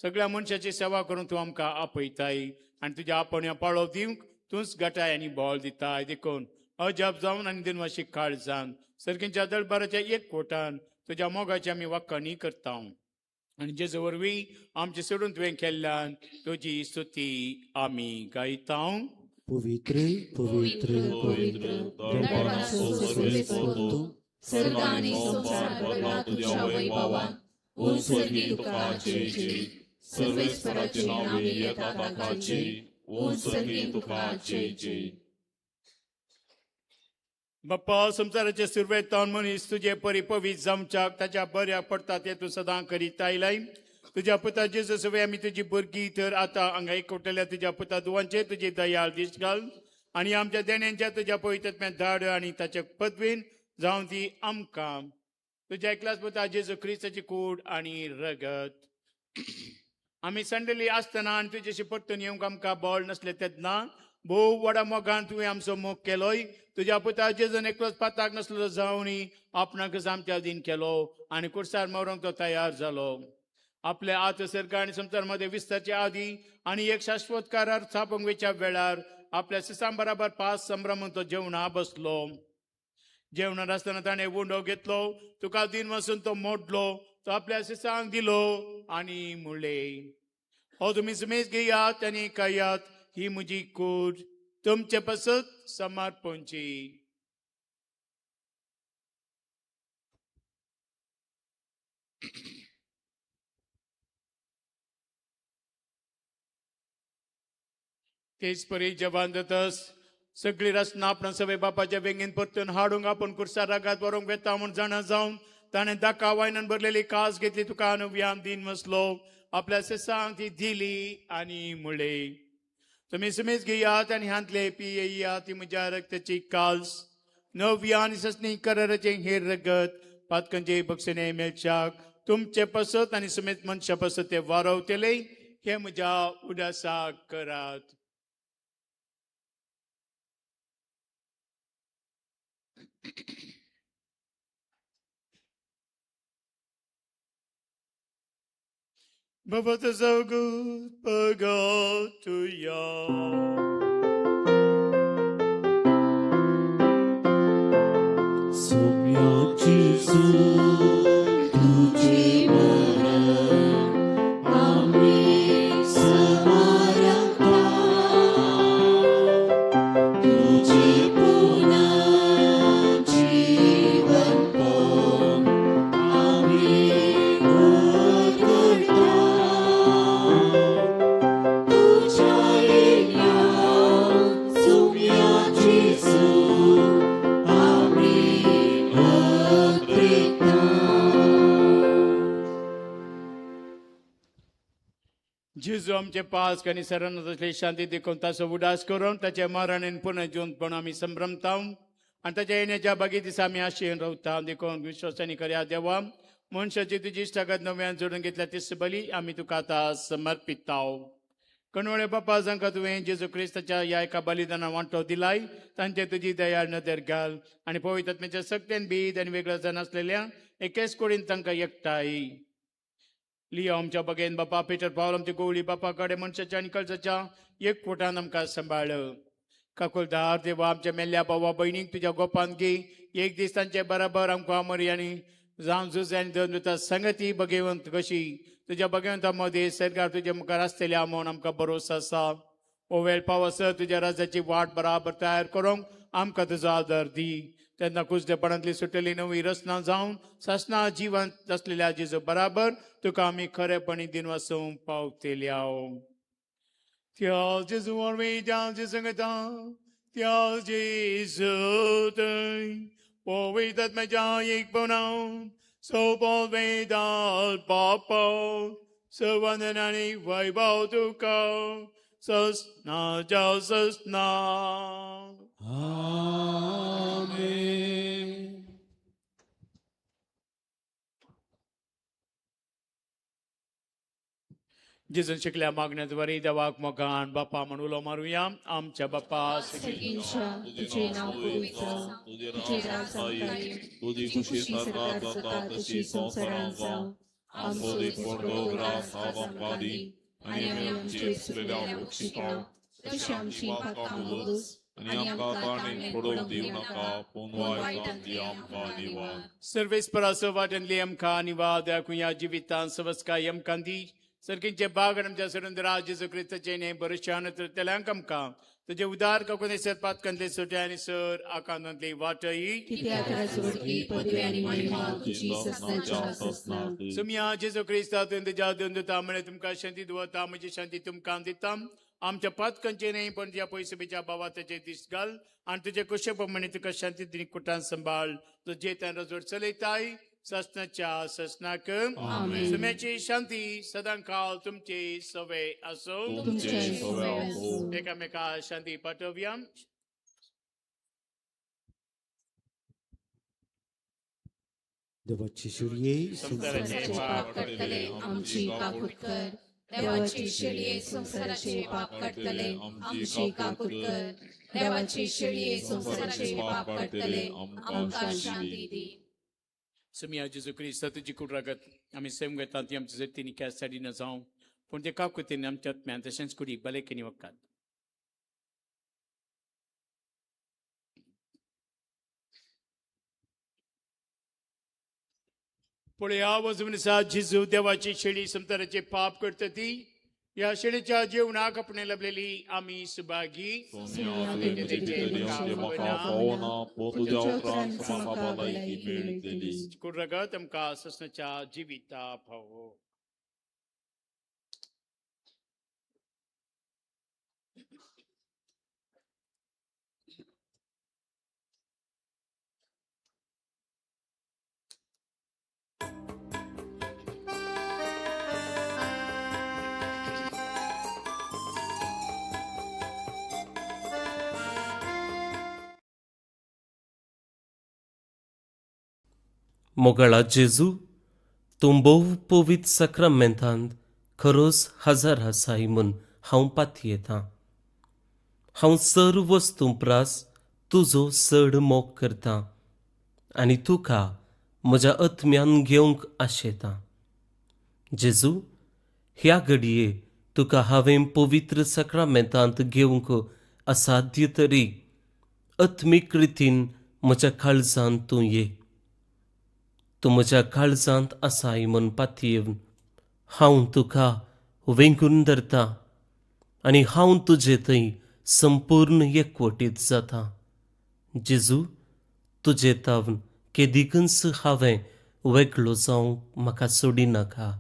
S1: सगळ्या मनशाची सेवा करून तूं आमकां आपयताय आनी तुज्या आपण्या पाळो दिवंक तूंच गटाय आनी बोल दिताय देखून अजाप जावन आनी दिनवाशी काळजान सर्गींच्या दरबाराच्या एक कोटान तुज्या मोगाची आमी वाखाणी करता आनी जेजू वरवीं आमचे सोडून तुवें केल्ल्यान तुजी स्तुती आमी गायता
S2: पवित्र पवित्र पवित्र दरबाराचो सर्वेस्वर तूं
S3: सर्गांनी संसार भरला तुझ्या वैभवान ओ स्वर्गी तुका जय जय सर्वेस्वराचे नावे एका काकाचे ओ स्वर्गी तुका जय जय
S1: बाप्पा संसाराचे सुरवेतान मनीस तुझे परी पवित्र जावच्याक ताच्या बऱ्याक पडटा ते तूं सदां करीत आयलाय तुज्या पुता जेजू सवे आमी तुजी भुरगीं तर आतां हांगा एकवटल्या तुज्या पुता दुवांचेर तुजी दयाळ दिश्ट घाल आनी आमच्या देण्यांच्या तुज्या पवित्रत्म्यान धाड आनी ताच्या पदवीन जावन ती आमकां तुज्या एकल्याच पुता जेजू क्रिस्ताची कूड आनी रगत आमी संडली आसतना आनी तुजेशी परतून येवंक आमकां बळ नसले तेन्ना भोव व्हडा मोगान तुवें आमचो मोग केलोय तुज्या पुता जेजून एकलोच पाताक नासलो जावनी आपणाकच आमच्या अधीन केलो आनी कुर्सार मरोंक तो तयार जालो आपल्या आत्मसर्ग आनी संसार मध्ये विस्तारच्या आदी आनी एक शाश्वत करार स्थापन वेच्या वेळार आपल्या सिसां बराबर 5 संभ्रमून तो जेवणा बसलो जेवणात असताना ताणें उंडो घेतलो तुका दिन वचून तो मोडलो तो आपल्या सिसांक दिलो आनी म्हणले हो तुमी समेज घेयात आनी खायात ही म्हजी कूड तुमचे पसत समर्पणची तेच परी जवान जातस सगळी रचना आपण सगळे बापाच्या वेंगेन परतून हाडूंक आपण कुर्सा रागात व्हरूंक वेता म्हूण जाणा जावन ताणें दाका वायनान भरलेली कास घेतली तुका अनुव्यान दिन वसलो आपल्या सेसांक ती दिली आनी म्हणले तुमी समेज घेयात आनी हांतले पियेयात ती म्हज्या रक्ताची कास नव्या आनी ससनी कराराचे हेर रगत पातकांचे बक्षणे मेळच्याक तुमचे पसत आनी समेत मनशा पसत ते वारवतले हे म्हज्या उदासाक करात Baba tezagut pagatuya.
S2: Sumya Jesu तुझे मरण आम्ही समारंभा तुझे पुन्हा जीवन पावून आम्ही करता तुझ्या येण्याक सौम्या जेजू आम्ही अत्रेता
S1: जेजू आमचे पास आनी सरण असले शांती देखून ताचो उदास करून ताचे मरणेन पुन्हा जिवन पण आमी संभ्रमता आनी ताच्या येण्याच्या बागी दिसा आमी आशेन रावता देखून विश्वासानी करया देवा मनशाची तुजी इश्टागत नव्यान जोडून घेतल्या तीच बली आमी तुका आतां समर्पिता कणवळे बापा जांकां तुवें जेजू क्रिस्ताच्या ह्या एका बलिदाना वांटो दिलाय तांचे तुजी दयाळ नदर घाल आनी पवित्र आत्म्याच्या सक्तेन बीद आनी वेगळो जाण आसलेल्या एकेच कोडीन तांकां एकठांय लिया आमच्या बगेन बापा पेटर पावल आमच्या गोवळी बापा कडेन मनशाच्या आनी कळसाच्या एक फोटान आमकां सांबाळ काकुलदार देवा आमच्या मेल्ल्या भावा भयणीक तुज्या गोपान घे एक दीस तांचे बराबर आमकां आमरी आनी जावं झुज आनी दोन दिता संगती भगवंत कशी तुज्या भगवंता मदें सरकार तुज्या मुखार आसतल्या म्हूण आमकां भरोसा आसा ओ वेळ पावसर तुज्या राजाची वाट बराबर तयार करूंक आमकां तुजो आदर दी तेन्ना कुजदेपणांतली सुटलेली नवी रचना जावन सासना जिवंत आसलेल्या जेजू बराबर तुका आमी खरेपणी दिन वचूंक पावतल्या Theo Giêsu hoàn mỹ theo Giêsu người ta, theo Giêsu tới, bộ vi tất mẹ cha ích bao nào, số bộ vi tất bỏ bao, sự văn nhân anh vây bao tu cầu, sớt na chào sớt na.
S3: Amen.
S1: जिजन शिकल्या मागण्याद्वारे देवाक मोगान बापा म्हणूलो मारूया आमच्या बापा
S2: सगळींच्या तुझे नाव पवित्र तुझे राज येईल
S3: तुझी खुशी सरकार जाता तशी संसारात जाव आमचो दिसपडतो ग्रास आवांपादी आणि आमचे चुकलेल्या शिकाव तशी आमची पापां मागूस आणि आमकां काणीन पडोवंक दिवं नाका पूण वायटांतली आमकां निवार
S1: सर्वेस्परासो वाटनली आमकां निवाद दाखुया जिवितान सवस्काय आमकांदी सरकींचे बाग आमच्या सुरंदरा जेजू क्रिस्ताचे ने बरशान तेल्यांक आमकां तुझे उदार ककोने सरपात कंदले सोटे आनी सर आकांतांतली वाटई
S2: कित्याक राजवटी पदवी आणि महिमा तुझी ससना
S1: सुमिया जेजू क्रिस्तातून तुझ्या दोंदुता म्हणे तुमकां शांती दुवता म्हजी शांती तुमकां दिता आमच्या पातकांचे न्ही पण तुझ्या पयसुबीच्या भावा तेचे दीस घाल आनी तुझे कुशप म्हणे तुका शांती दिनी कुटान सांबाळ तुझे त्या रजोड चलयताय ससनाच्या ससनाक सुम्याची शांती सदां काळ तुमची सवय असो
S2: तुमच्या सवय असो.
S1: एकामेका शांती पाठवया
S5: देवाची शिडये
S1: संसाराचे पाप
S2: काढतले आमची काकूट कर देवाची शिडये संसाराचे पाप काढतले आमची काकूट कर देवाची शिडये संसाराचे पाप काढतले आमकां शांती दी
S1: सुमिया जेजू क्रिस्ता तुझी कुडरागत आमी सेम घेता ती आमच्या जतीनी कॅसाडी न जावं पूण ते काकुतीन आमच्या आत्म्यान तशेंच कुडी बलेकेनी वकात पळया वचून आसा जेजू देवाची शेळी संसाराचे पाप करता ती या शेळीच्या जेवणाक आपण लभलेली आम्ही सुभागी कुडरगत आमकां ससनाच्या जिविता भावो
S6: मोगळा जेजू तूं भोव पवित्र सक्रामेंतांत खरोच हजर आसाय म्हूण हांव पातयेतां हांव सर्व वस्तू प्रास तुजो चड मोग करतां आनी तुका म्हज्या आत्म्यान घेवंक आशेतां जेजू ह्या घडये तुका हांवें पवित्र सक्रामेंतांत घेवंक असाध्य तरी आत्मीक रितीन म्हज्या काळजांत तूं ये तूं म्हज्या काळजांत आसाय म्हूण पातयेवन हांव तुका वेंगून धरतां आनी हांव तुजे थंय संपूर्ण एकवटीत जातां जेजू तुजे तावन केदिकच हांवें वेगळो जावंक म्हाका सोडिनाका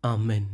S6: आमेन.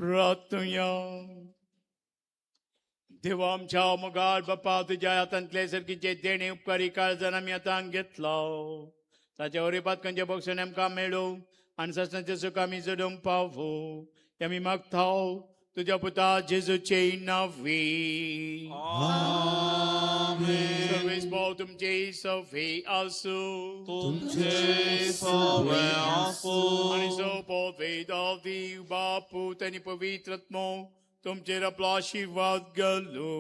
S1: प्रार्थना. देवा आमच्या मोगाळ बाप्पा तुझ्या हातांतले सर्गीचे देणे उपकारी काळजान आमी हातांत घेतलो. ताच्या वरेपात खंयचे बक्षण आमकां मेळो आनी ससनाचें सुख आमी जडूंक पावो. आमी मागताव तुझ्या पुता जेजूचे नांवी. सर्वेस भाव तुमचे सवे आसू.
S3: तुमचे सवे आसू.
S1: आणि सोपवे देव बापू त्यांनी पवित्रत्मो तुमचेर आपलो आशीर्वाद घालो.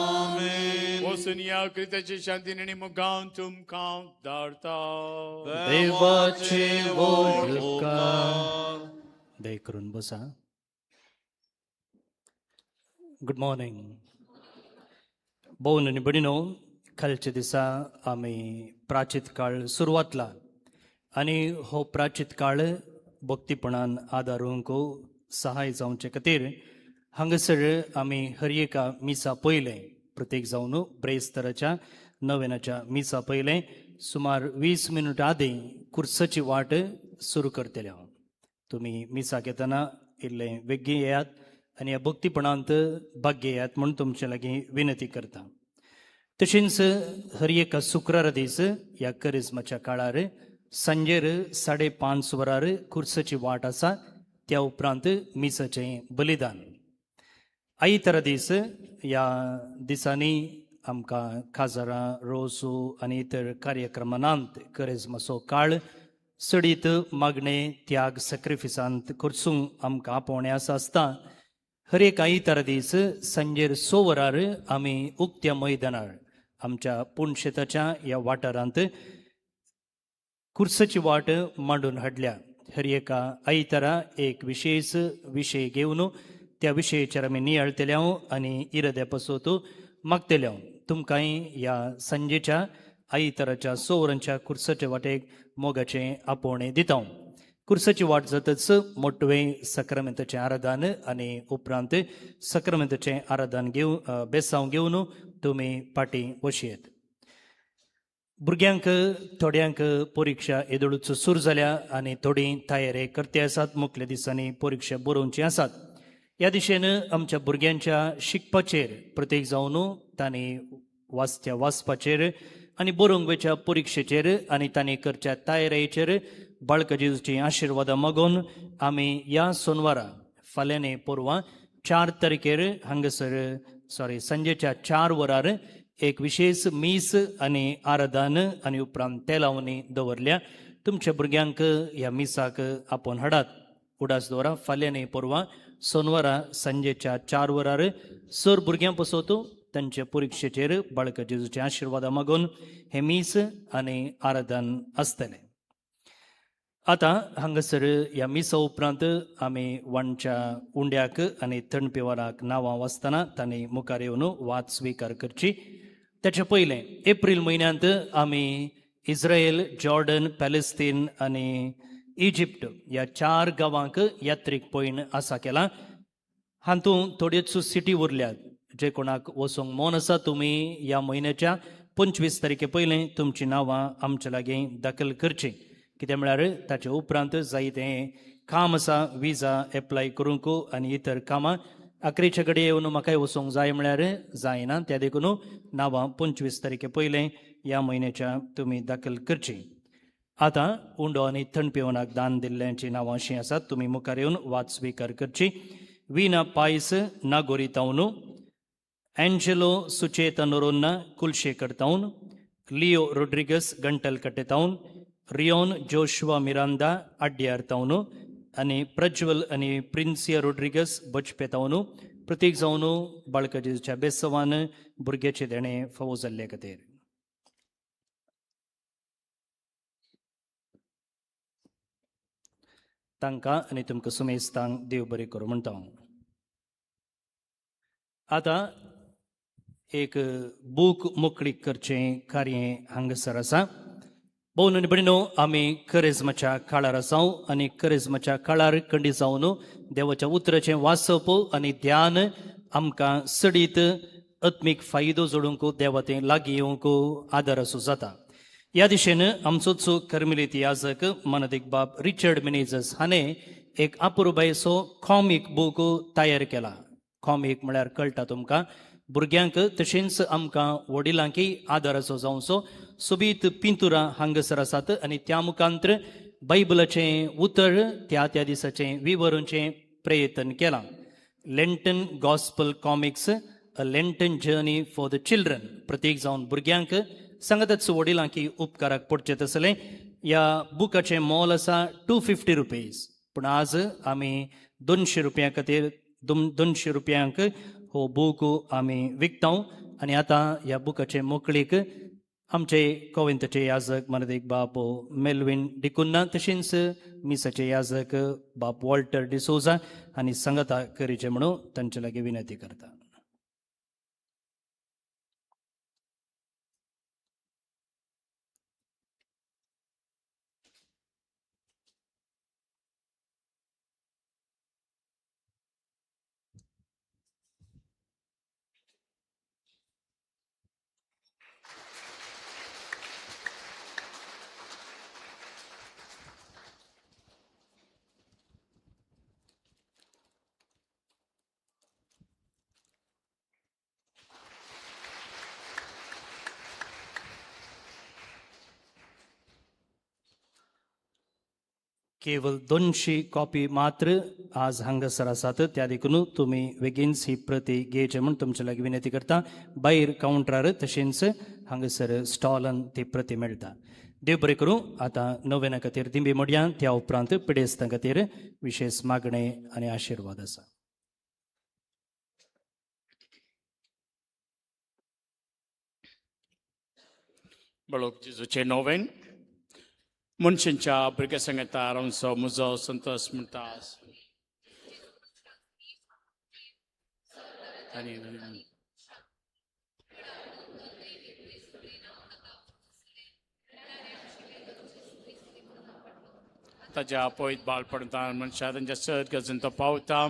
S3: आमेन.
S1: वचून या कृत्याचे शांतीन आनी मुगान तुमकां धाडता.
S3: देवाचे उपकार.
S5: दय करून बसा. Good morning. भोवन आनी भयणीनो, कालच्या दिसा आमी प्राचीत काळ सुरवातला आनी हो प्राचीत काळ भक्तीपणान आदारूंक सहाय जावचे खातीर हांगासर आमी हर एका मिसा पयले प्रत्येक जावन ब्रेस्तराच्या नव्यानाच्या मिसा पयले सुमार 20 मिनट आदी कुर्साची वाट सुरू करतले. तुमी मिसाक येतना इल्लें वेग्गी येयात आनी ह्या भक्तीपणांत भाग्य येयात म्हणून तुमचे लागीं विनंती करता. तशेंच हर एका शुक्रारा दीस ह्या करिस्माच्या काळार सांजेर 5:30 वरार कुर्साची वाट आसा. त्या उपरांत मिसाचें बलिदान. आयतारा दीस ह्या दिसांनी आमकां काजारां रोसू आनी इतर कार्यक्रमांत करिस्माचो काळ सडीत मागणे त्याग सॅक्रिफिसांत करसूंक आमकां आपोवणें आसता. हर एक आयतारा दीस सांजेर 6 वरार आमी उक्त्या मैदानार आमच्या पुणशेताच्या ह्या वाठारांत कुर्साची वाट मांडून हाडल्या. हर एका आयतारा एक विशेष विशय घेवन त्या विशयाचेर आमी नियाळतले आनी इराद्या पासत मागतले. तुमकांय ह्या सांजेच्या आयताराच्या 6 वरांच्या कुर्साच्या वाटेक मोगाचें आपोवणें दिता. कुर्साची वाट जातच मोटवें सक्रमेंताचें आराधन आनी उपरांत सक्रमेंताचें आराधन घेवन बेसांव घेवन तुमी पाटी वशयेत. भुरग्यांक थोड्यांक परीक्षा येदोळूच सुरू जाल्या आनी थोडीं तयारी करते आसात. मुखल्या दिसांनी परीक्षा बरोवची आसात. ह्या दिशेन आमच्या भुरग्यांच्या शिकपाचेर प्रत्येक जावन तांणी वाचत्या वाचपाचेर आनी बरोवंक वेच्या परीक्षेचेर आनी तांणी करच्या तयारेचेर बाळका जेजूची आशिर्वादां मागून आमी ह्या सोनवारा फाल्यां न्ही परवां 4 तारखेर हांगासर सांजेच्या 4 वरार एक विशेष मीस आनी आराधन आनी उपरांत तेलावणी दवरल्या. तुमच्या भुरग्यांक ह्या मिसाक आपोवन हाडात. उडास दवरा. फाल्यां न्ही परवां सोनवारा सांजेच्या 4 वरार सर भुरग्यां पासत तांच्या परीक्षेचेर बाळका जेजूचे आशिर्वादां मागून हे मीस आनी आराधन आसतलें. आतां हांगासर ह्या मिसा उपरांत आमी वांच्या उंड्याक आनी थंडपिवाराक नांवां वाचतना तांणी मुखार येवन वाद स्विकार करची. ताचे पयलें एप्रील म्हयन्यांत आमी इस्रायल, जॉर्डन, पॅलेस्तीन आनी इजिप्त ह्या 4 गांवांक यात्रेक पयण आसा केला. हातूंत थोड्योच सिटी उरल्यात. जे कोणाक वचोंक मोन आसा तुमी ह्या म्हयन्याच्या 25 तारखे पयलें तुमचीं नांवां आमचे लागीं दाखल करची. कित्याक म्हळ्यार ताचे उपरांत जायतें काम आसा विजा एप्लाय करूंक आनी इतर कामां. अकरेच्या घडये येवन म्हाकाय वचोंक जाय म्हळ्यार जायना. त्या देखून नांवां 25 तारखे पयलें ह्या म्हयन्याच्या तुमी दाखल करची. आतां उंडो आनी थंडपिवनाक दान दिल्ल्यांची नांवां अशीं आसात. तुमी मुखार येवन वाद स्विकार करची. विना पायस नागोरी तावन, एंजेलो सुचेता नोरोन्ना कुलशेकर तावन, लिओ रोड्रिगस गंटल कट्टे तावन, रियोन जोशुआ मिरांदा आड्यार तावन आनी प्रज्वल आनी प्रिन्सिया रोड्रिगस बचपे तावन प्रत्येक जावन बाळका जेजूच्या बेसवान भुरग्याचे देणे फावो जाल्ले खातीर. तांकां आनी तुमकां सुमेस्तांक देव बरें करूं म्हणटा. आतां एक बूक मोकळीक करचें कार्य हांगासर आसा. भोवन आनी भयणीनो, आमी करिस्माच्या काळार आसा आनी करिस्माच्या काळार खंडी जावन देवाच्या उतराचें वाचप आनी ध्यान आमकां सडीत आत्मीक फायदो जोडूंक देवातें लागीं येवंक आदार असो जाता. ह्या दिशेन आमचोच कर्मेलीत याजक मानदिक बाब रिचर्ड मिनेझस हाणें एक अपुरबायसो कॉमिक बूक तयार केला. कॉमिक म्हळ्यार कळटा तुमकां, भुरग्यांक तशेंच आमकां वडिलांकय आदाराचो जावचो सोबीत पिंतुरां हांगासर आसात आनी त्या मुखांत्र बायबलाचें उतर त्या दिसाचें विवरूंचें प्रयत्न केलां. Lenten gospel comics a Lenten journey for the children, प्रत्येक जावन भुरग्यांक सांगताच वडिलांकी उपकाराक पडचें तसलें. ह्या बुकाचें मोल आसा ₹250, पूण आज आमी ₹200 खातीर ₹200 हो बूक आमी विकता. आनी आतां ह्या बुकाचे मोकळीक आमचे कोविंतचे याजक मनदेक बाप मेल्विन डिकुन्ना, तशेंच मिसाचे याजक बाप वॉल्टर डिसोजा हांणी सांगता करीचे म्हणून तांचे लागीं विनंती करता. केवळ 200 कॉपी मात्र आज हांगासर आसात, त्या देखून तुमी बेगीनच ही प्रती घेवचे म्हूण तुमचे लागीं विनंती करता. भायर कावंटरार तशेंच हांगासर स्टॉलान ती प्रती मेळटा. देव बरें करूं. आतां नव्याना खातीर दिंबी मोडया, त्या उपरांत पिडेस्तां खातीर विशेश मागणे आनी आशिर्वाद आसा.
S1: बळोक जेजूचें नोवेन मनशांच्या भुरग्या संगता रावचो म्हजो संतोश म्हणटा. ताच्या पयत बाळपणा मनशा तांच्या सर्त गजून तो पावता.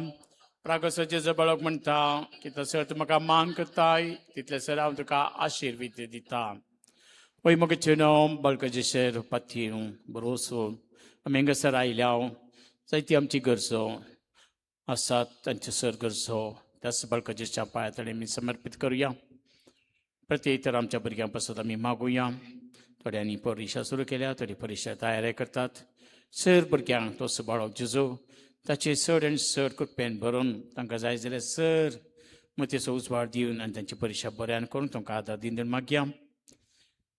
S1: प्रागसो जेजो बळोक म्हणटा की तसर तूं म्हाका मान करताय तितलेसर हांव तुका आशिर्वाद दिता. Hoy mo kitchen balka jisher patino broso amenga sarailao zaiti amchi garso asat tanche sir garso das balka jischa पायातले मी समर्पित करूया. प्रत्येक तर आमच्या भुरग्यांपासून आम्ही मागूया. थोड्यांनी परीक्षा सुरू केल्या, थोडी परीक्षा तयारी करतात. सर भुरग्यांक तो सुबाळोक जेजू ताचे चड आनी चड कृपेन भरून तांकां जाय जाल्यार सर मतेचो उजवाड दिवन आनी तांची परीक्षा बऱ्यान करून तांकां आदार दिवन मागया.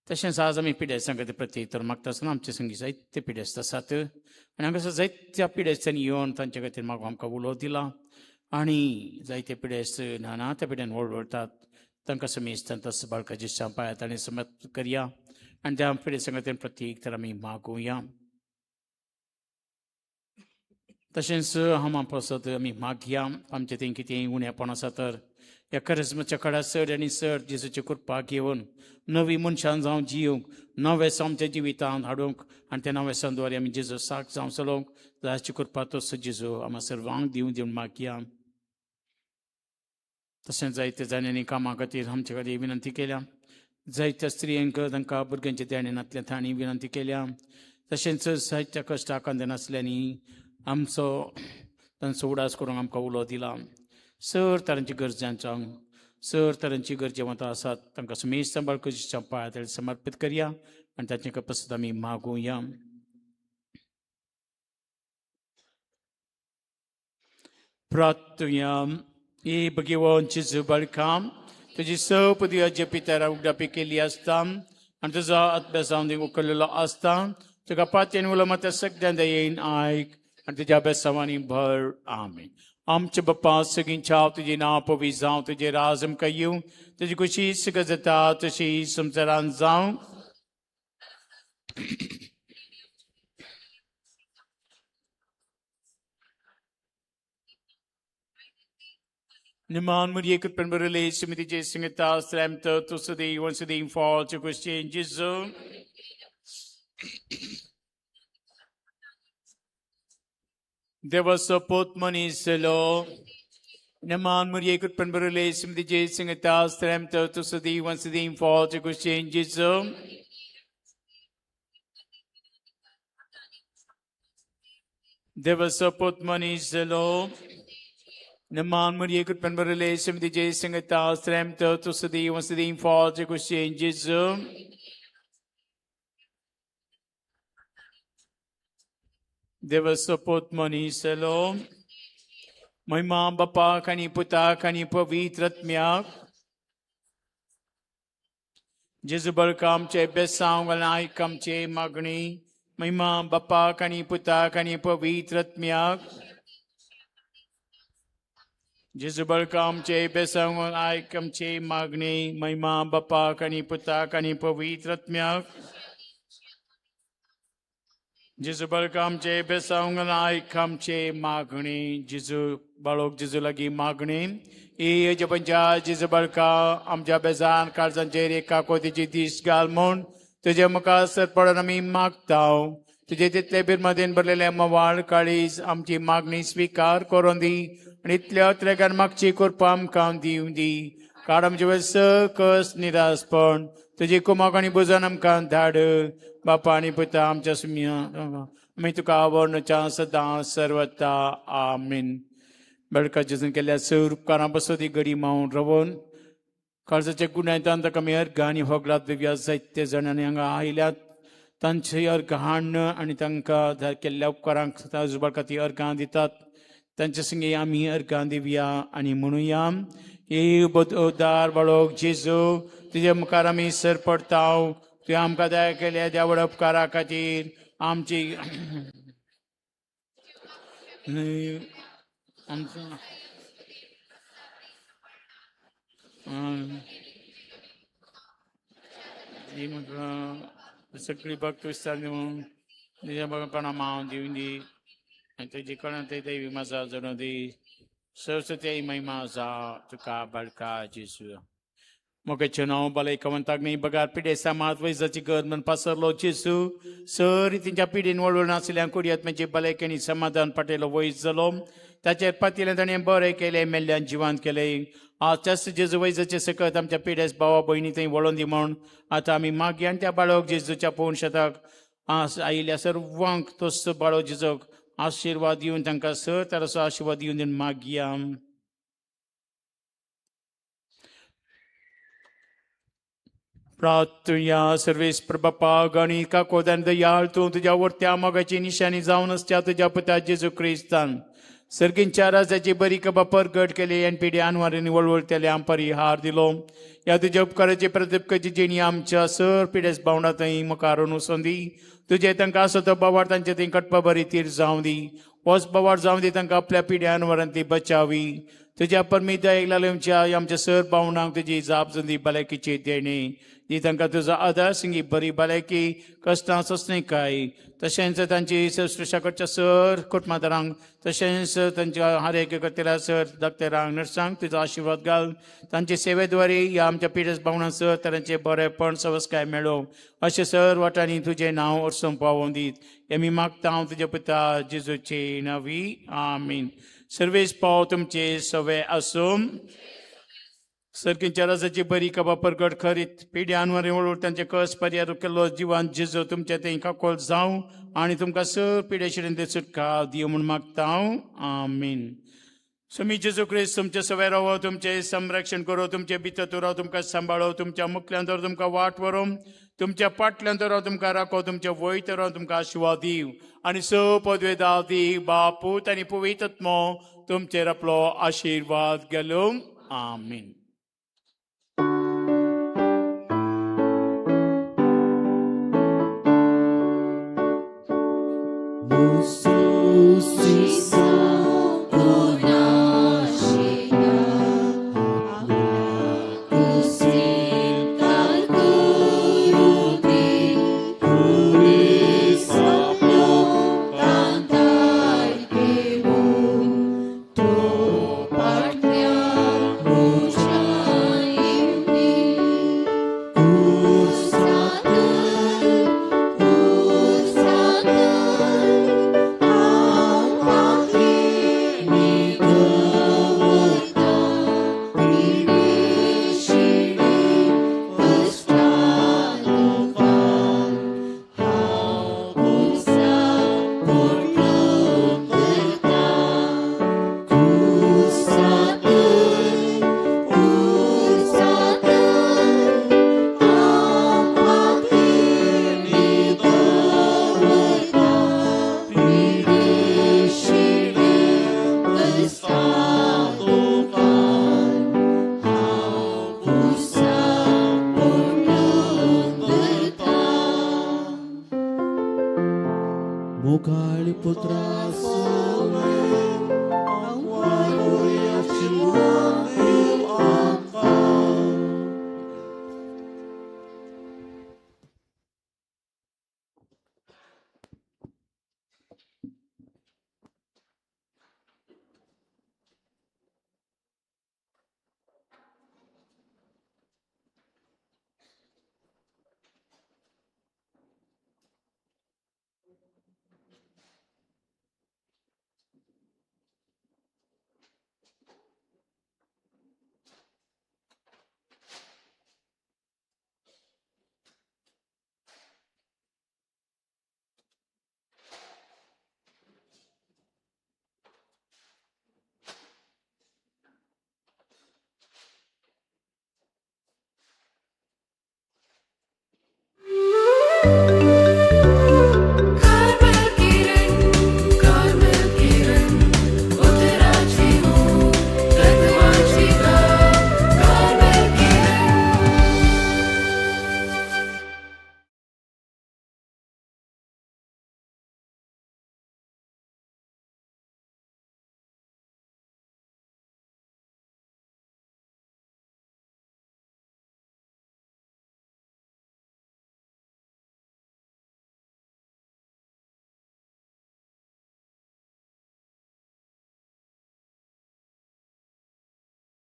S1: तशेंच आज आमी पिडेस्त सांगता प्रत्येक तर मागता आसतना आमचे संगी जायते पिडेस्त आसात आनी हांगासर जायत्या पिडेस्तांनी येवन तांचे खातीर मागून आमकां उलो दिला. आनी जायते पिडेस्त ल्हान त्या पिड्यान वळवळटात तांकां समेस्तान तस बाळकाच्या पांयात आनी समर्पित करया. आनी त्या पिडेस्त खातीर प्रत्येक तर आमी मागुया. तशेंच हांव पासत आमी मागया. आमचें तें कितें उणेंपण आसा तर ह्या करिस्माच्या काळात चड आनी चड जेजूची कृपा घेवन नवी मनशां जावं जिवंक नवें आमच्या जिवितांत हाडूंक आनी त्या नवें द्वारे आमी जेजू साक जावं चलोवंक जायची कृपा तसो जेजू आम्हा सर्वांक दिवन मागया. तशेंच जायते जाण्यांनी कामा खातीर आमचे कडेन विनंती केल्या. जायत्या स्त्रियांक तांकां भुरग्यांच्या देण्यानांतल्या तांणी विनंती केल्या. तशेंच जायत्या कश्टा कांदे नासल्यांनी आमचो तांचो उडास करूंक आमकां उलो दिला. सर तरांची गरजांच्या सर तरांची गरजेवंतां आसात तांकां समेस्त बाळकाच्या पांयार समर्पित करया आनी तांचे पासून आमी मागुया. प्रार्थुया. ही भगवंत जेजू बाळकां तुजी सपदी अज्य पित्यारा उगडापी केली आसता आनी तुजो अभ्यासांत उखलिल्लो आसता. तुका पातयेन उलमत सगळ्यांदा येईन आयक आनी तुज्या अभ्यासांनी भर. आमीन. आमचे बाप्पा सगळींच्या तुजें नांव पवित्र जावं, तुजें राज आमकां येवं, तुजी खुशी सगळं जाता तशी संवसारांत जावं. Niman Maria could pen release to me the Jason at us, Ram to Sadi, once a day in fall to Christian Jesus. There was support money, Selo. Niman Maria could pen release to me the Jason at us, Ram to Sadi, once a day in fall to Christian Jesus. Deus sapot maniselo. Naman Maria kut penberele semdi je sengeta strem to sedi wasedi info je kusien Jesus. Deus sapot maniselo. महिमा बापा कनी पुता कनी पवित्रत्म्या जिजबल काम चे बेसांग गलाई कम चे मगनी महिमा बापा कनी पुता कनी पवित्रत्म्या जिजबल काम चे बेसांग गलाई कम चे मगनी महिमा बापा कनी पुता कनी पवित्रत्म्या जिजबल काम चे बेसांग गलाई कम चे मगनी जिजु balok jizu lagi magni e jabanja jizu balka amja bezan karzan jere ka ko diji dis galmon tuje makasar padanami magtau tuje title bir madin barlele mawal kalis amchi magni svikar korondi nitля tregan magchi kurpam kandi undi kadam jewes kas niraspon tuje ko magani buzanam kan dhad bapani puta amcha sumya मितुका वर्ण चा सदा सर्वता आमीन बड़का जसन के लिए स्वरूपकारा बसोदी गडी माउन रवोन कर्जाचे गुन्ह्यांत कमी हर गाणी होगलात दिव्या साहित्य जणांनी हांगा आयल्यात तांची अर्घाण आनी तांकां धार केल्ल्या उपकारांक जुबाळका ती अर्घां दितात तांचे संगे आमी अर्घां दिवया आनी म्हणुया हे उदार बाळोक जेजू तुजे मुखार आमी सर पडटाव तुवें आमकां दया केल्या त्या व्हड उपकारा खातीर आमची सगळी भक्त विस्तार दिवन तुज्या भगवपणा माव दिवन दी आनी तुजी कळण ते दैवी मजा जणू दी सरस्वती महिमा जा तुका बळका जेजू मोगाचे नाव बलय कवंताग्नी बगार पिडे समाज वैजाची गद म्हण पासरलो जेजू सरी तिच्या पिडीन वळवळ नासल्या कुडयात म्हणजे बलयकेनी समाधान पटेलो वैज जालो ताचेर पातिलें ताणें बरें केलें मेल्ल्यान जिवांत केलें आज जेजू वैजाचे सकत आमच्या पिड्यास भावा भयणी थंय वळोवन दी म्हण आतां आमी मागया आनी त्या बाळोक जेजूच्या पळोवन शेताक आयिल्ल्या सर्वांक तोच बाळो जेजूक आशिर्वाद दिवन तांकां सर तरासो आशिर्वाद दिवन मागया प्रार्थया सर्वेस्पर बापा गणित का कोदन दयाळ तूं तुज्या वर्त्या मोगाची निशाणी जावन आसच्या तुज्या पुता जेजू क्रिस्तान सर्गींच्या राजाची बरी कबा परगट केली आनी पिढी अनवारांनी वळवळतेले आमपरी हार दिलो ह्या तुज्या उपकाराची प्रतिपकाची जेणी आमच्या सर पिड्यास भावंडा थंय मुखारून वचोन दी तुजे तांकां आसो तो बावार तांचे थंय कटपा बरी तीर जावं दी होच बावार जावं दी तांकां आपल्या पिड्या अनवरान ती बचावी तुज्या परमी दयेक लागल्या आमच्या सर भावंडांक तुजी जाप दी भलायकीची देणी दी तांकां तुजो आदार सिंगी बरी भलायकी कश्टां सोंसणी काय तशेंच तांची शुश्रुशा करच्या सर कुटुंबादारांक तशेंच तांच्या आरोग्य करतल्या सर दोतोरांक नर्सांक तुजो आशिर्वाद घाल तांचे सेवेद्वारे ह्या आमच्या पिड्यास भावंडांक सर तरांचे बरेपण सवस्काय मेळो अशें सर वाटांनी तुजें नांव अर्सों पावोवन दीत आमी मागता हांव तुजे पुता जेजूचे नांवी आमीन सर्वेस पाव तुमचे सवे आसूं सर्गींच्या राजाची बरी कबा परगट करीत पिढी अनवरी वळवळ तांचे कस पर्याय केल्लो जिवान जेजू तुमचे थंय काकोल जावं आनी तुमकां सर पिढे शिरेन ते सुटका दियो म्हूण मागता हांव आमीन समी जेजू क्रिस्त तुमचे सवे रावो तुमचे संरक्षण करो तुमचे भितर राव तुमकां सांबाळो तुमच्या मुखल्यान तर तुमकां वाट व्हरो तुमच्या फाटल्यान तर तुमकां राखो तुमच्या वयत राव तुमकां आशिर्वाद दिव आनी स पदवे दाव दी बापूत आनी पवित्र आत्मो तुमचेर आपलो आशिर्वाद घालूं आमीन